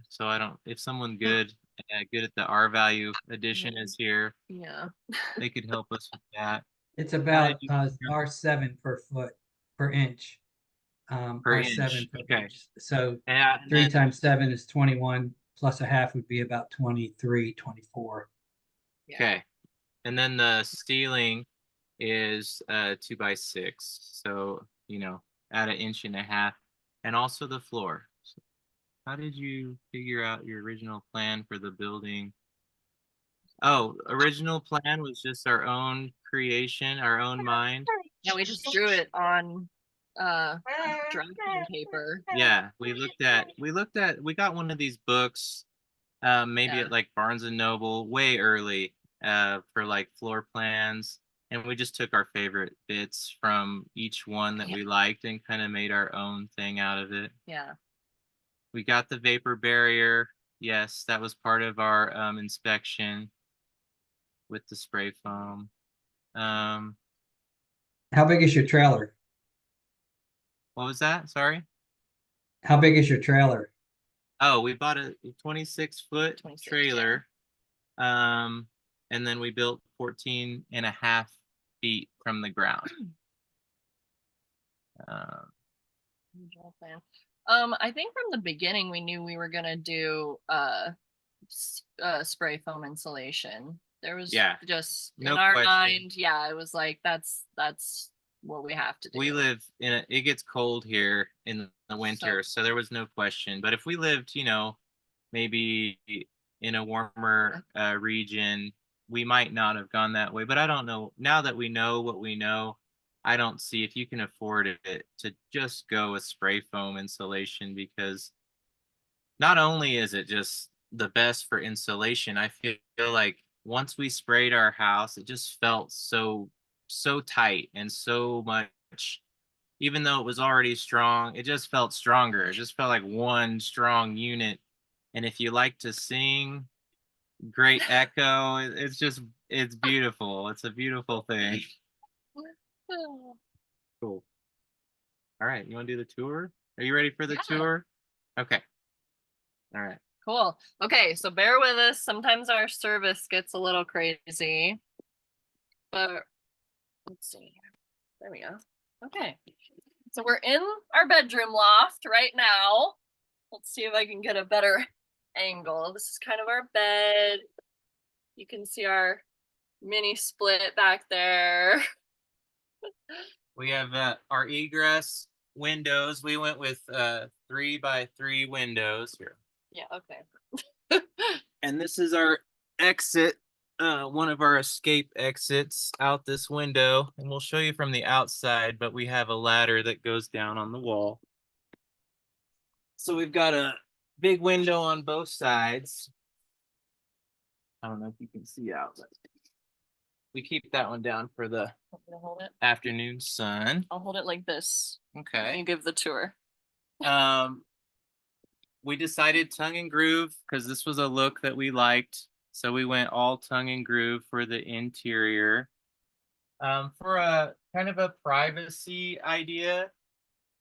Speaker 2: So I don't, if someone good good at the R value addition is here,
Speaker 1: Yeah.
Speaker 2: they could help us with that.
Speaker 5: It's
Speaker 2: How did
Speaker 5: about
Speaker 2: you
Speaker 5: R7 per foot per inch.
Speaker 2: per
Speaker 5: R7
Speaker 2: inch?
Speaker 5: per
Speaker 2: Okay.
Speaker 5: inch. So
Speaker 2: And
Speaker 5: 3
Speaker 2: then
Speaker 5: times 7 is 21 plus a half would be about 23, 24.
Speaker 1: Yeah.
Speaker 2: okay. And then the ceiling is 2 by 6. So, at an inch and a half. And also the floor. So how did you figure out your original plan for the building? Oh, original plan was just our own creation, our own mind.
Speaker 1: Yeah, we just drew it on drafting paper.
Speaker 2: Yeah, we got one of these books, maybe
Speaker 1: Yeah.
Speaker 2: at like Barnes and Noble way early, for like floor plans. And we just took our favorite bits from each one that
Speaker 1: Yeah.
Speaker 2: we liked and kind of made our own thing out of it.
Speaker 1: Yeah.
Speaker 2: We got the vapor barrier. Yes, that was part of our inspection with the spray foam. Um,
Speaker 5: How big is your trailer?
Speaker 2: what was that? Sorry.
Speaker 5: How big is your trailer?
Speaker 2: Oh, we bought a 26-foot
Speaker 1: 26,
Speaker 2: trailer. And then we built 14 and a half feet from the ground.
Speaker 1: Original plan. I think from the beginning we knew we were gonna do spray foam insulation. There was
Speaker 2: Yeah,
Speaker 1: just in
Speaker 2: no
Speaker 1: our
Speaker 2: question.
Speaker 1: mind, yeah, it was like that's what we have to do.
Speaker 2: We live it gets cold here in the winter, so there was no question. But if we lived, maybe in a warmer region, we might not have gone that way. But I don't know. Now that we know what we know, I don't see if you can afford it to just go with spray foam insulation, because not only is it just the best for insulation, I feel like once we sprayed our house, it just felt so tight and so much. Even though it was already strong, it just felt stronger. It just felt like one strong unit. And if you like to sing, great echo. It's beautiful. It's a beautiful thing. Cool. All right, you want to do the tour? Are you ready for the
Speaker 1: Yeah.
Speaker 2: tour? Okay. All right.
Speaker 1: Cool. Okay, so bear with us. Sometimes our service gets a little crazy. But let's see. There we go. Okay. So we're in our bedroom loft right now. Let's see if I can get a better angle. This is kind of our bed. You can see our mini split back there.
Speaker 2: We have our egress windows. We went with 3 by 3 windows here.
Speaker 1: Yeah, okay.
Speaker 2: And this is our exit, one of our escape exits out this window. And we'll show you from the outside, but we have a ladder that goes down on the wall. So we've got a big window on both sides. I don't know if you can see out, but we keep that one down for the
Speaker 1: Hold it.
Speaker 2: afternoon sun.
Speaker 1: I'll hold it like this.
Speaker 2: Okay.
Speaker 1: You give the tour.
Speaker 2: We decided tongue and groove because this was a look that we liked. So we went all tongue and groove for the interior. For a kind of a privacy idea,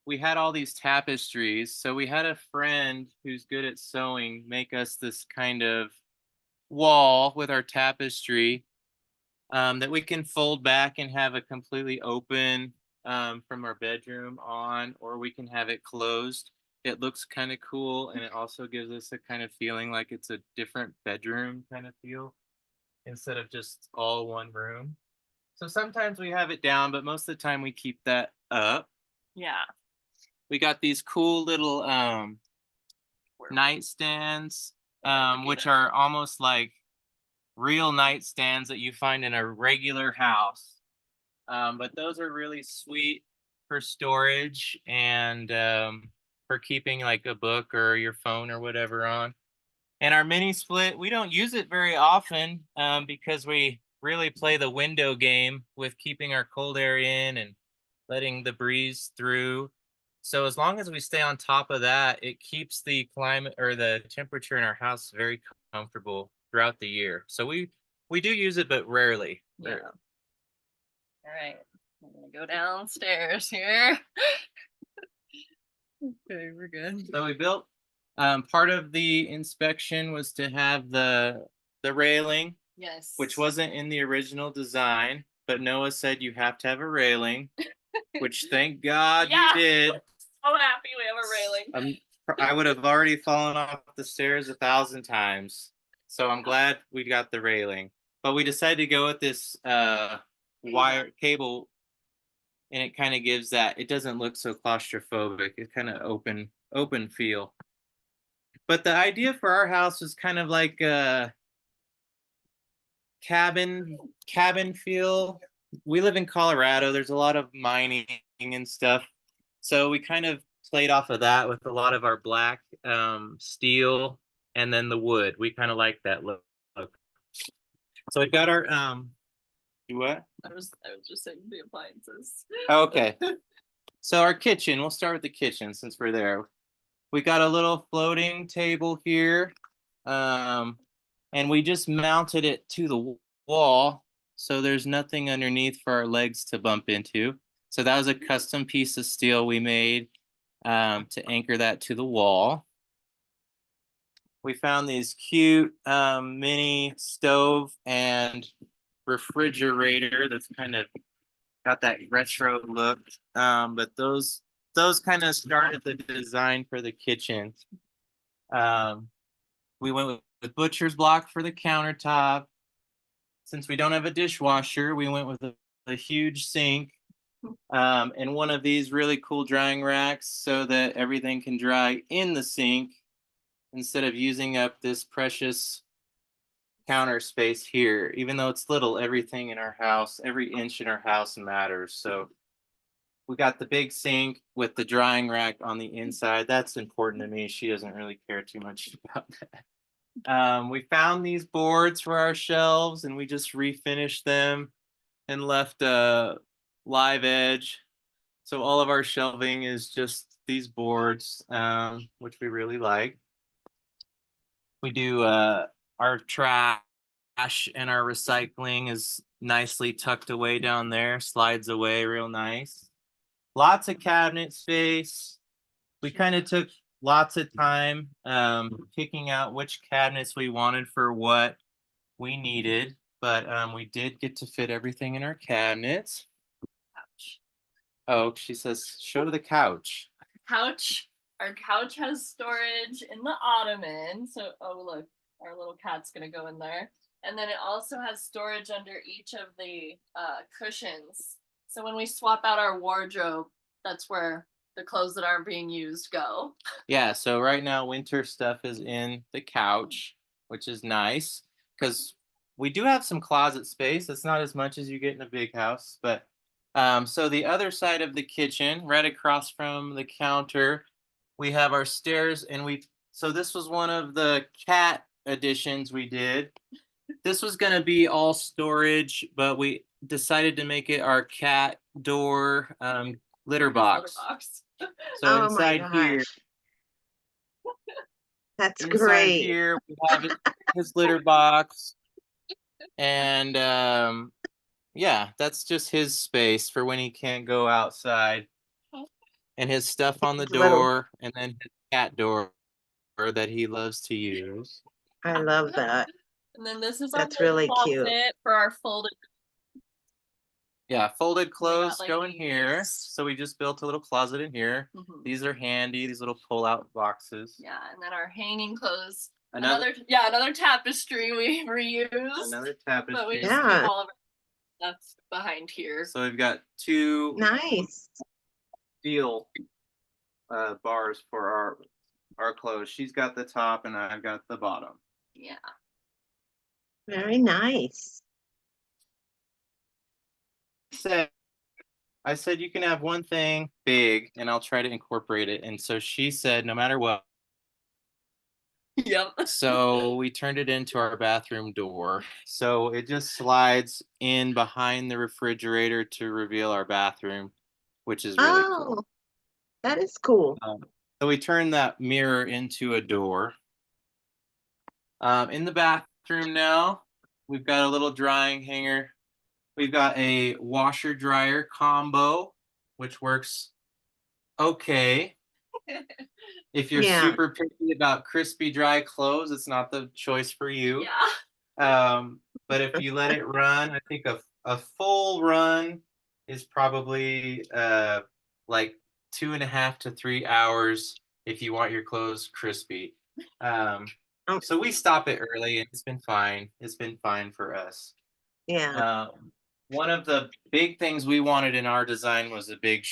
Speaker 2: we had all these tapestries. So we had a friend who's good at sewing make us this kind of wall with our tapestry, that we can fold back and have a completely open, from our bedroom on, or we can have it closed. It looks kind of cool, and it also gives us a kind of feeling like it's a different bedroom kind of feel instead of just all one room. So sometimes we have it down, but most of the time we keep that up.
Speaker 1: Yeah.
Speaker 2: We got these cool little nightstands, which are almost like real nightstands that you find in a regular house. But those are really sweet for storage and for keeping like a book or your phone or whatever on. And our mini split, we don't use it very often, because we really play the window game with keeping our cold air in and letting the breeze through. So as long as we stay on top of that, it keeps the climate or the temperature in our house very comfortable throughout the year. So we do use it, but rarely.
Speaker 1: Yeah. All right. I'm gonna go downstairs here. Okay, we're good.
Speaker 2: So we built, part of the inspection was to have the railing,
Speaker 1: Yes.
Speaker 2: which wasn't in the original design, but Noah said you have to have a railing, which thank God you
Speaker 1: Yeah.
Speaker 2: did.
Speaker 1: So happy we have a railing.
Speaker 2: I would have already fallen off the stairs 1,000 times. So I'm glad we got the railing. But we decided to go with this wire cable, and it kind of gives that, it doesn't look so claustrophobic. It's kind of open feel. But the idea for our house was kind of like a cabin feel. We live in Colorado. There's a lot of mining and stuff. So we kind of played off of that with a lot of our black steel and then the wood. We kind of like that look. So we got our what?
Speaker 1: I was just saying the appliances.
Speaker 2: Okay. So our kitchen, we'll start with the kitchen since we're there. We got a little floating table here. And we just mounted it to the wall, so there's nothing underneath for our legs to bump into. So that was a custom piece of steel we made to anchor that to the wall. We found these cute mini stove and refrigerator that's kind of got that retro look. But those kind of started the design for the kitchen. We went with butcher's block for the countertop. Since we don't have a dishwasher, we went with a huge sink and one of these really cool drying racks so that everything can dry in the sink instead of using up this precious counter space here. Even though it's little, everything in our house, every inch in our house matters. So we got the big sink with the drying rack on the inside. That's important to me. She doesn't really care too much about that. We found these boards for our shelves and we just refinished them and left a live edge. So all of our shelving is just these boards, which we really like. We do our trash and our recycling is nicely tucked away down there, slides away real nice. Lots of cabinet space. We kind of took lots of time picking out which cabinets we wanted for what we needed, but we did get to fit everything in our cabinets. Oh, she says, show the couch.
Speaker 1: Our couch has storage in the ottoman. So, oh look, our little cat's gonna go in there. And then it also has storage under each of the cushions. So when we swap out our wardrobe, that's where the clothes that aren't being used go.
Speaker 2: Yeah, so right now winter stuff is in the couch, which is nice because we do have some closet space. It's not as much as you get in a big house, but so the other side of the kitchen, right across from the counter, we have our stairs, and so this was one of the cat additions we did. This was going to be all storage, but we decided to make it our cat door litter box. So
Speaker 4: Oh my
Speaker 2: inside here,
Speaker 4: gosh. That's
Speaker 2: inside
Speaker 4: great.
Speaker 2: here we have his litter box, and yeah, that's just his space for when he can't go outside, and his stuff on the
Speaker 4: His little-
Speaker 2: door, and then his cat door that he loves to use.
Speaker 4: I love that.
Speaker 1: And then this is
Speaker 4: That's
Speaker 1: our
Speaker 4: really cute.
Speaker 1: closet for our folded.
Speaker 2: Yeah, folded clothes
Speaker 1: like,
Speaker 2: go in here.
Speaker 1: these.
Speaker 2: So we just built a little closet in here.
Speaker 1: Mhm.
Speaker 2: These are handy, these little pull-out boxes.
Speaker 1: Yeah, and then our hanging clothes.
Speaker 2: Another
Speaker 1: Another tapestry we reused.
Speaker 2: Another
Speaker 1: But we
Speaker 2: tapestry.
Speaker 1: just
Speaker 4: Yeah.
Speaker 1: keep all of our stuff behind here.
Speaker 2: So we've got two
Speaker 4: Nice.
Speaker 2: steel bars for our clothes. She's got the top and I've got the bottom.
Speaker 1: Yeah.
Speaker 4: Very nice.
Speaker 2: I said you can have one thing big and I'll try to incorporate it. And so she said no matter what.
Speaker 1: Yep.
Speaker 2: So we turned it into our bathroom door. So it just slides in behind the refrigerator to reveal our bathroom, which is really cool.
Speaker 4: Oh, that is cool.
Speaker 2: So we turned that mirror into a door. In the bathroom now, we've got a little drying hanger. We've got a washer dryer combo, which works okay. If you're
Speaker 4: Yeah.
Speaker 2: super picky about crispy, dry clothes, it's not the choice for you.
Speaker 1: Yeah.
Speaker 2: But if you let it run, I think a full run is probably like 2.5 to 3 hours if you want your clothes crispy. Um,
Speaker 4: Oh,
Speaker 2: so we stop it early, and it's been fine. It's been fine for us.
Speaker 4: yeah.
Speaker 2: One of the big things we wanted in our design was a big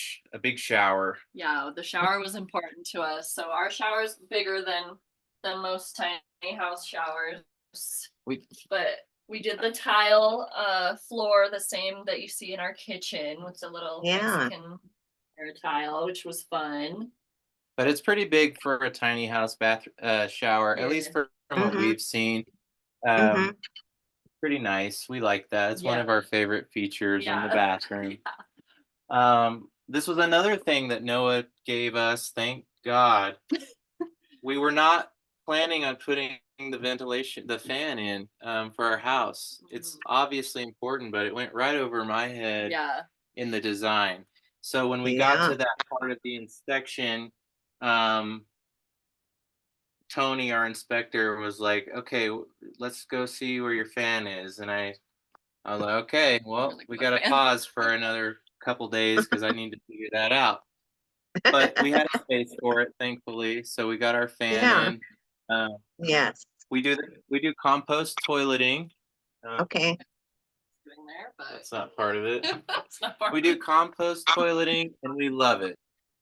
Speaker 2: shower.
Speaker 1: Yeah, the shower was important to us. So our shower's bigger than most tiny house showers. But we did the tile floor the same that you see in our kitchen with the little
Speaker 4: Yeah.
Speaker 1: Mexican tile, which was fun.
Speaker 2: But it's pretty big for a tiny house shower, at least
Speaker 1: Yeah.
Speaker 2: from what
Speaker 4: Mhm.
Speaker 2: we've seen.
Speaker 4: Mhm.
Speaker 2: Pretty nice. We like that. It's one
Speaker 1: Yeah.
Speaker 2: of our favorite features in the
Speaker 1: Yeah.
Speaker 2: bathroom. This was another thing that Noah gave us. Thank God. We were not planning on putting the fan in for our house. It's obviously important, but it went right over my head
Speaker 1: Yeah.
Speaker 2: in the design. So when we got
Speaker 4: Yeah.
Speaker 2: to that part of the inspection, Tony, our inspector, was like, "Okay, let's go see where your fan is." And I was like, "Okay, well,
Speaker 1: Really
Speaker 2: we
Speaker 1: quick,
Speaker 2: got to
Speaker 1: man.
Speaker 2: pause for another couple days because I need to figure that out." But we had a space for it, thankfully. So we got our fan
Speaker 4: Yeah.
Speaker 2: in. Uh,
Speaker 4: Yes.
Speaker 2: we do compost toileting.
Speaker 4: Okay.
Speaker 1: Doing there, but
Speaker 2: That's not part of it.
Speaker 1: that's not part
Speaker 2: We
Speaker 1: of
Speaker 2: do
Speaker 1: it.
Speaker 2: compost toileting, and we love it.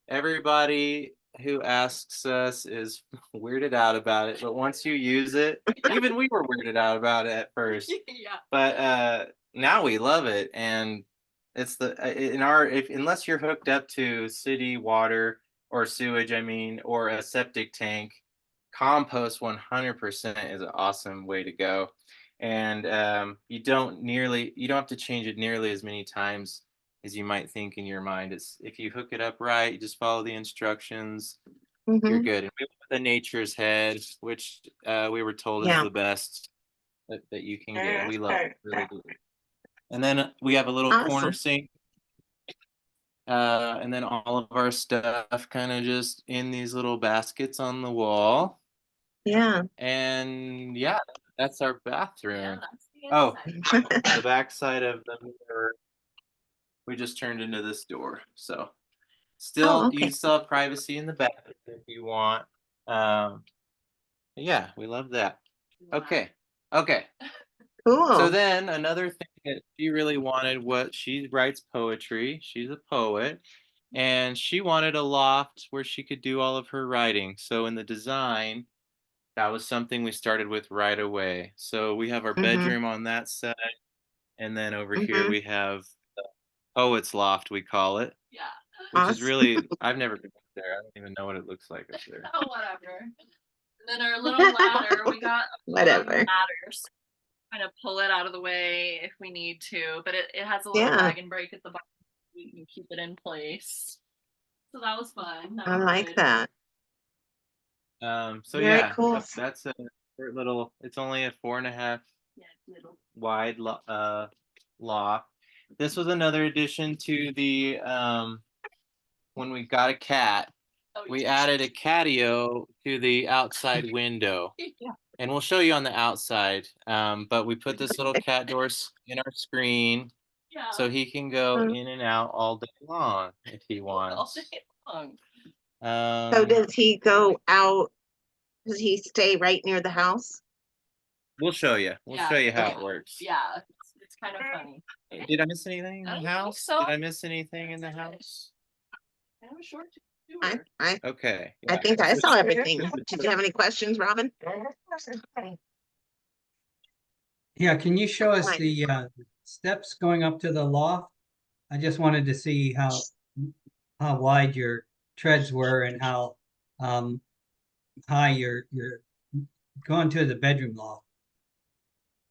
Speaker 2: Everybody who asks us is weirded out about it, but once you use it, even we were weirded out about it at first.
Speaker 1: Yeah.
Speaker 2: But now we love it, and it's in our if unless you're hooked up to city water or sewage, I mean, or a septic tank, compost 100% is an awesome way to go. And you don't have to change it nearly as many times as you might think in your mind. It's if you hook it up right, you just follow the instructions, you're
Speaker 4: Mhm.
Speaker 2: good. And we went with the Nature's Head, which we were told is
Speaker 4: Yeah.
Speaker 2: the best that you can get. We love it, really do. And then we have a little corner
Speaker 4: Awesome.
Speaker 2: sink. And then all of our stuff kind of just in these little baskets on the wall.
Speaker 4: Yeah.
Speaker 2: And yeah, that's our
Speaker 1: Yeah,
Speaker 2: bathroom.
Speaker 1: that's the
Speaker 2: Oh,
Speaker 1: inside.
Speaker 2: the back side of the mirror, we just turned into this door. So
Speaker 4: Oh,
Speaker 2: you
Speaker 4: okay.
Speaker 2: still have privacy in the bathroom if you want. Um, yeah, we love that. Okay. Okay. So
Speaker 4: Cool.
Speaker 2: then another thing that she really wanted was she writes poetry. She's a poet. And she wanted a loft where she could do all of her writing. So in the design, that was something we started with right away. So we have our
Speaker 4: Mhm.
Speaker 2: bedroom on that side, and then over here
Speaker 4: Mhm.
Speaker 2: we have the poet's loft, we call it,
Speaker 1: Yeah.
Speaker 2: which is
Speaker 4: Awesome.
Speaker 2: really I've never been up there. I don't even know what it looks like up there.
Speaker 1: Oh, whatever. And then our little ladder, we got
Speaker 4: Whatever.
Speaker 1: ladders. Kind of pull it out of the way if we need to, but it has a little
Speaker 4: Yeah.
Speaker 1: wagon brake at the bottom. We can keep it in place. So that was fun. That
Speaker 4: I
Speaker 1: was
Speaker 4: like
Speaker 1: good.
Speaker 4: that.
Speaker 2: So
Speaker 4: Very
Speaker 2: yeah,
Speaker 4: cool.
Speaker 2: that's a short little. It's only a 4.5
Speaker 1: Yeah, little.
Speaker 2: wide loft. This was another addition to the when we got a cat.
Speaker 1: Oh,
Speaker 2: We
Speaker 1: yeah.
Speaker 2: added a catio to the outside window.
Speaker 1: Yeah.
Speaker 2: And we'll show you on the outside. But we put this little cat door in our screen
Speaker 1: Yeah.
Speaker 2: so he can go
Speaker 4: Mm.
Speaker 2: in and out all day long if he
Speaker 1: All
Speaker 2: wants.
Speaker 1: day long.
Speaker 4: So
Speaker 2: Um,
Speaker 4: does he go out? Does he stay right near the house?
Speaker 2: we'll show you. We'll show you how it works.
Speaker 1: Yeah, it's kind of funny.
Speaker 2: Did I miss anything in
Speaker 1: I
Speaker 2: the
Speaker 1: don't think
Speaker 2: house?
Speaker 1: so.
Speaker 2: Did I miss anything in the house?
Speaker 1: Kind of a short
Speaker 4: I
Speaker 1: tour.
Speaker 4: I
Speaker 2: Okay.
Speaker 4: I
Speaker 2: Yeah.
Speaker 4: think I
Speaker 2: This
Speaker 4: saw
Speaker 2: is-
Speaker 4: everything. Did you have any questions, Robin?
Speaker 5: Yeah, can you show us
Speaker 4: Right.
Speaker 5: the steps going up to the loft? I just wanted to see how wide your treads were and how high you're going to the bedroom loft.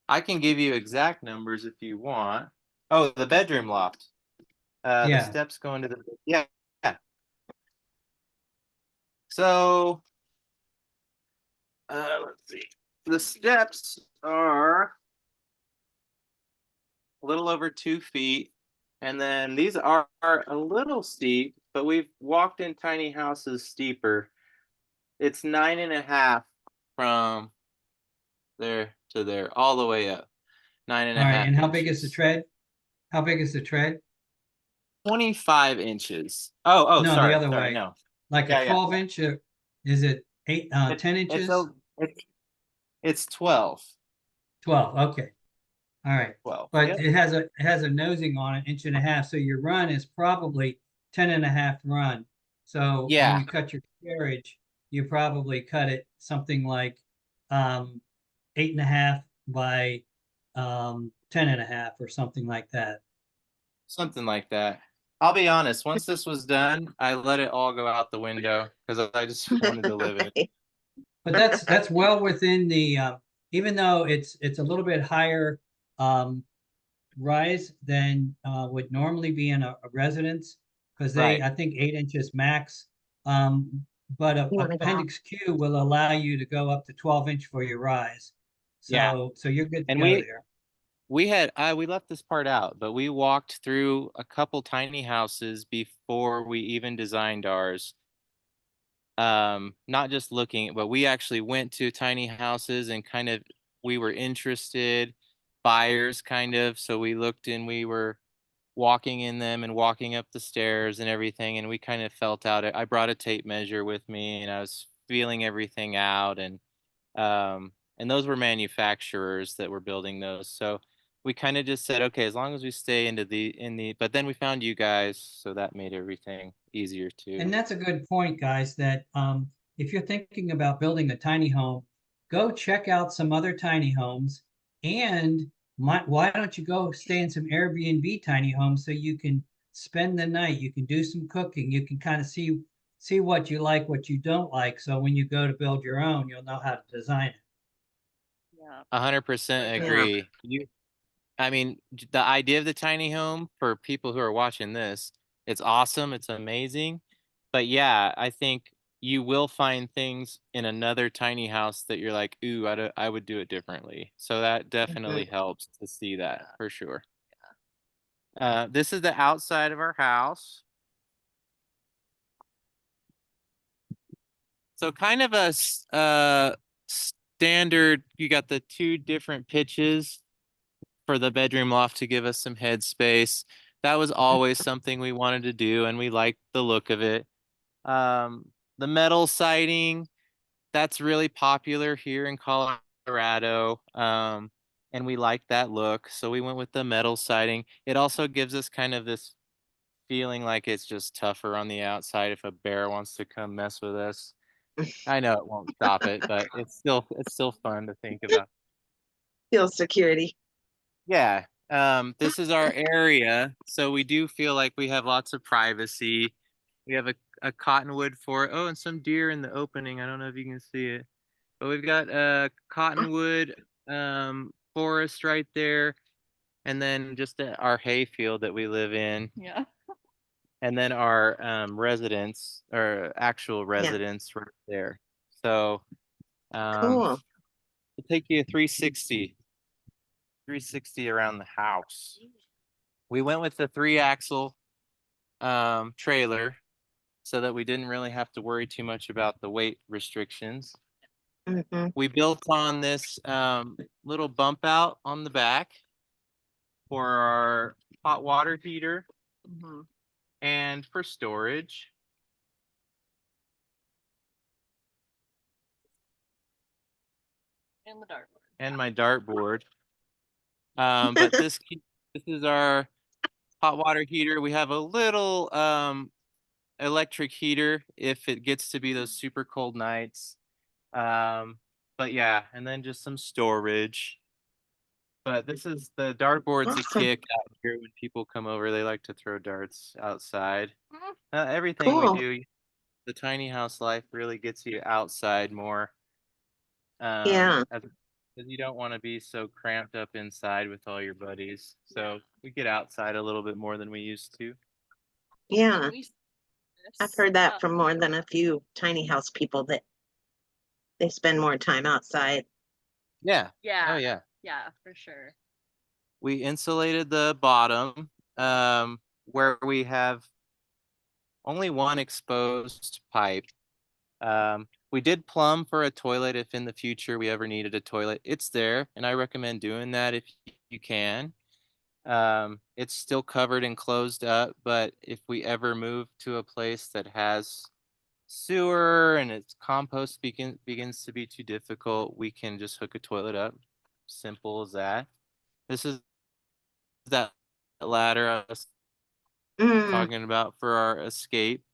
Speaker 2: I can give you exact numbers if you want. Oh, the bedroom loft. The
Speaker 5: Yeah.
Speaker 2: steps go into the yeah. So let's see. The steps are a little over 2 feet, and then these are a little steep, but we've walked in tiny houses steeper. It's 9.5 from there to there, all the way up. Nine and
Speaker 5: All
Speaker 2: a
Speaker 5: right.
Speaker 2: half
Speaker 5: And how big is the
Speaker 2: inches.
Speaker 5: tread? How big is the tread?
Speaker 2: 25 inches. Oh,
Speaker 5: No, the
Speaker 2: sorry,
Speaker 5: other
Speaker 2: sorry,
Speaker 5: way.
Speaker 2: no.
Speaker 5: Like a
Speaker 2: Yeah, yeah.
Speaker 5: 12 inch, or is it 10
Speaker 2: It's a
Speaker 5: inches?
Speaker 2: it's 12.
Speaker 5: 12. Okay. All right.
Speaker 2: 12.
Speaker 5: But
Speaker 2: Yep.
Speaker 5: it has a nosing on it, 1.5 inches. So your run is probably 10.5 run. So when
Speaker 2: Yeah,
Speaker 5: you cut your carriage, you probably cut it something like 8.5 by 10.5 or something like that.
Speaker 2: something like that. I'll be honest, once this was done, I let it all go out the window because I just wanted to live in it.
Speaker 4: Right.
Speaker 5: But that's well within the even though it's a little bit higher um, rise than would normally be in a residence, because they
Speaker 2: Right.
Speaker 5: I think 8 inches max. Um, but
Speaker 4: You want to go out?
Speaker 5: Appendix Q will allow you to go up to 12 inch for your rise.
Speaker 2: Yeah.
Speaker 5: So you're good to
Speaker 2: And
Speaker 5: go there.
Speaker 2: we left this part out, but we walked through a couple tiny houses before we even designed ours. Not just looking, but we actually went to tiny houses and kind of we were interested buyers kind of. So we looked and we were walking in them and walking up the stairs and everything, and we kind of felt out it. I brought a tape measure with me and I was feeling everything out, and those were manufacturers that were building those. So we kind of just said, okay, as long as we stay but then we found you guys, so that made everything easier too.
Speaker 5: And that's a good point, guys, that if you're thinking about building a tiny home, go check out some other tiny homes. And why don't you go stay in some Airbnb tiny homes so you can spend the night, you can do some cooking, you can kind of see what you like, what you don't like. So when you go to build your own, you'll know how to design it.
Speaker 1: Yeah.
Speaker 2: 100%
Speaker 4: Yeah.
Speaker 2: agree. I mean, the idea of the tiny home for people who are watching this, it's awesome. It's amazing. But yeah, I think you will find things in another tiny house that you're like, ooh, I would do it differently. So that definitely
Speaker 4: Mhm.
Speaker 2: helps to see that
Speaker 1: Yeah.
Speaker 2: for sure. This is the outside of our house. So kind of standard, you got the two different pitches for the bedroom loft to give us some headspace. That was always something we wanted to do, and we liked the look of it. The metal siding, that's really popular here in Colorado, and we like that look, so we went with the metal siding. It also gives us kind of this feeling like it's just tougher on the outside if a bear wants to come mess with us. I know it won't stop it, but it's still fun to think about.
Speaker 4: Feel security.
Speaker 2: Yeah. This is our area, so we do feel like we have lots of privacy. We have a cottonwood for and some deer in the opening. I don't know if you can see it, but we've got a cottonwood forest right there, and then just our hay field that we live in,
Speaker 1: Yeah.
Speaker 2: and then our residence or actual
Speaker 4: Yeah.
Speaker 2: residence right there. So
Speaker 4: Cool.
Speaker 2: it'll take you a 360 around the house. We went with the 3-axle trailer so that we didn't really have to worry too much about the weight restrictions.
Speaker 4: Hmm.
Speaker 2: We built on this little bump out on the back for our hot water heater
Speaker 1: Hmm.
Speaker 2: and for storage.
Speaker 1: And the dartboard.
Speaker 2: And my dartboard. But this is our hot water heater. We have a little electric heater if it gets to be those super cold nights. But yeah, and then just some storage. But this is the dartboard's a
Speaker 4: Awesome.
Speaker 2: kick out here when people come over. They like to throw darts outside.
Speaker 1: Mhm.
Speaker 2: Everything we
Speaker 4: Cool.
Speaker 2: do, the tiny house life really gets you outside more.
Speaker 4: Yeah.
Speaker 2: Because you don't want to be so cramped up inside with all your buddies. So we get outside a little bit more than we used to.
Speaker 4: Yeah.
Speaker 1: We
Speaker 4: I've heard that from more than a few tiny house people that they spend more time outside.
Speaker 2: Yeah. Oh
Speaker 1: Yeah.
Speaker 2: yeah.
Speaker 1: Yeah, for sure.
Speaker 2: We insulated the bottom where we have only one exposed pipe. We did plumb for a toilet if in the future we ever needed a toilet. It's there, and I recommend doing that if you can. It's still covered and closed up, but if we ever move to a place that has sewer and its compost begins to be too difficult, we can just hook a toilet up. Simple as that. This is that ladder I was
Speaker 4: Mm.
Speaker 2: talking about for our escape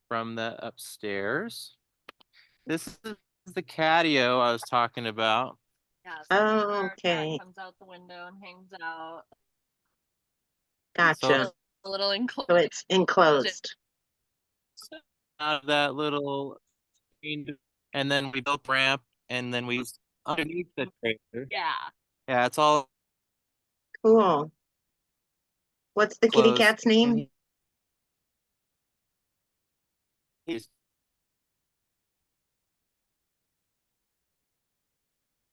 Speaker 2: from the upstairs. This is the catio I was talking about.
Speaker 1: Yeah, so our cat
Speaker 4: Okay,
Speaker 1: comes out the window and hangs out.
Speaker 4: gotcha.
Speaker 1: A little
Speaker 4: So
Speaker 1: enclosed.
Speaker 4: it's enclosed.
Speaker 2: Out of that little, and then we built ramp, and then we underneath the trailer.
Speaker 1: Yeah.
Speaker 2: Yeah, it's all
Speaker 4: Cool. What's the kitty
Speaker 2: closed.
Speaker 4: cat's name?
Speaker 2: He's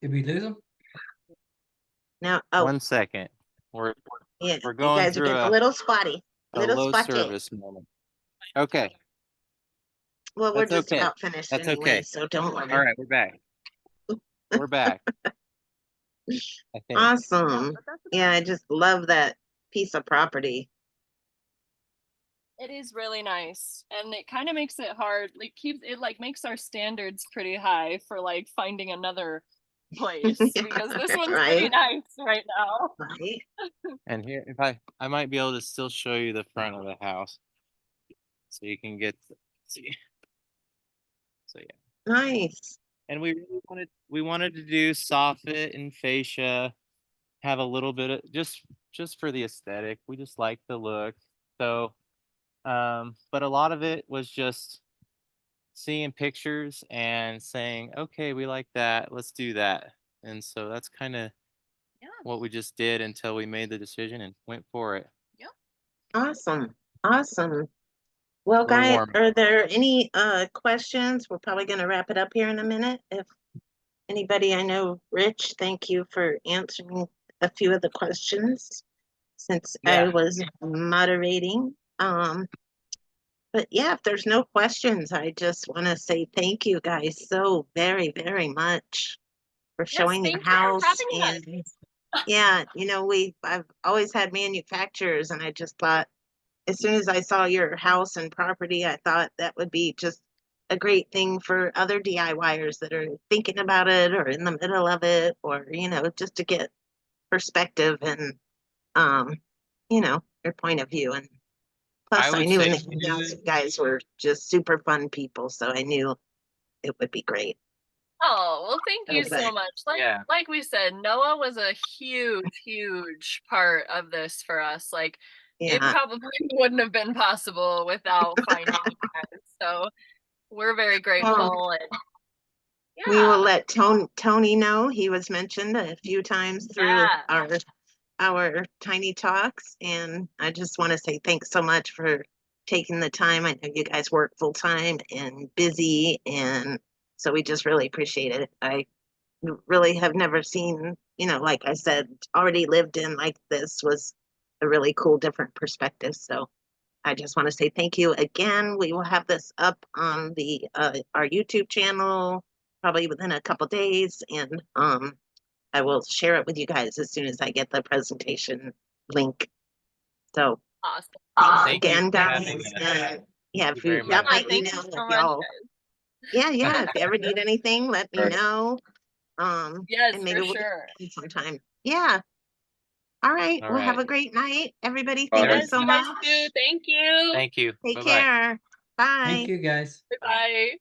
Speaker 5: Did we lose them?
Speaker 4: No. Oh,
Speaker 2: 1 second. We're
Speaker 4: yeah.
Speaker 2: we're
Speaker 4: You
Speaker 2: going
Speaker 4: guys are
Speaker 2: through
Speaker 4: getting a little spotty.
Speaker 2: a
Speaker 4: Little
Speaker 2: low
Speaker 4: spotty.
Speaker 2: service moment. Okay,
Speaker 4: Well, we're
Speaker 2: that's
Speaker 4: just
Speaker 2: okay.
Speaker 4: about finished
Speaker 2: That's
Speaker 4: anyway,
Speaker 2: okay.
Speaker 4: so don't worry.
Speaker 2: All right, we're back. We're back. I think.
Speaker 4: Awesome.
Speaker 1: But that's
Speaker 4: Yeah, I just love that piece of property.
Speaker 1: It is really nice, and it kind of makes it hard. Like keeps it like makes our standards pretty high for like finding another place because this one's pretty
Speaker 4: Right?
Speaker 1: nice right now.
Speaker 4: Right.
Speaker 2: And here, if I might be able to still show you the front of the house, so you can see. So yeah,
Speaker 4: Nice.
Speaker 2: and we wanted to do soffit and fascia, have a little bit of just for the aesthetic. We just like the look. So, but a lot of it was just seeing pictures and saying, okay, we like that, let's do that. And so that's kind of
Speaker 1: Yeah.
Speaker 2: what we just did until we made the decision and went for it.
Speaker 4: Awesome. Awesome. Well,
Speaker 2: We're
Speaker 4: guys,
Speaker 2: warm.
Speaker 4: are there any questions? We're probably going to wrap it up here in a minute. If anybody, I know, Rich, thank you for answering a few of the questions since I
Speaker 2: Yeah.
Speaker 4: was moderating. But yeah, if there's no questions, I just want to say thank you guys so very, very much for
Speaker 1: Yes,
Speaker 4: showing your
Speaker 1: thank you for
Speaker 4: house.
Speaker 1: having us.
Speaker 4: And yeah, you know, I've always had manufacturers, and I just thought as soon as I saw your house and property, I thought that would be just a great thing for other DIYers that are thinking about it or in the middle of it, or, you know, just to get perspective and, um, you know, your point of view. And
Speaker 2: I
Speaker 4: plus, I
Speaker 2: would
Speaker 4: knew in
Speaker 2: say
Speaker 4: the emails you guys were just super fun people, so I knew it would be great.
Speaker 1: Oh, well, thank you
Speaker 4: Okay.
Speaker 1: so much.
Speaker 2: Yeah.
Speaker 1: Like we said, Noah was a huge part of this for us. Like it
Speaker 4: Yeah.
Speaker 1: probably wouldn't have been possible without finding you guys. So we're very grateful and
Speaker 4: We will
Speaker 1: yeah.
Speaker 4: let Tony know. He was mentioned a few times through
Speaker 1: Yeah.
Speaker 4: our tiny talks, and I just want to say thanks so much for taking the time. I know you guys work full time and busy, and so we just really appreciate it. I really have never seen, you know, like I said, already lived in like this was a really cool, different perspective. So I just want to say thank you again. We will have this up on the our YouTube channel probably within a couple days, and I will share it with you guys as soon as I get the presentation link. So
Speaker 1: Awesome.
Speaker 4: thanks
Speaker 2: Thank you
Speaker 4: again,
Speaker 2: for having
Speaker 4: guys.
Speaker 2: us.
Speaker 4: Yeah,
Speaker 2: Thank you very
Speaker 4: yeah,
Speaker 2: much.
Speaker 4: let me
Speaker 1: Thank you
Speaker 4: know
Speaker 1: so
Speaker 4: if
Speaker 1: much,
Speaker 4: y'all.
Speaker 1: guys.
Speaker 4: Yeah. If you ever need anything, let me know.
Speaker 1: Yes,
Speaker 4: And maybe
Speaker 1: for
Speaker 4: we'll
Speaker 1: sure.
Speaker 4: do sometime. Yeah. All right.
Speaker 2: All
Speaker 4: Well, have
Speaker 2: right.
Speaker 4: a great night, everybody. Thank you
Speaker 1: Yes,
Speaker 4: so
Speaker 1: you guys
Speaker 4: much.
Speaker 1: do. Thank you.
Speaker 2: Thank you.
Speaker 4: Take
Speaker 2: Bye-bye.
Speaker 4: care. Bye.
Speaker 5: Thank you, guys.
Speaker 1: Bye.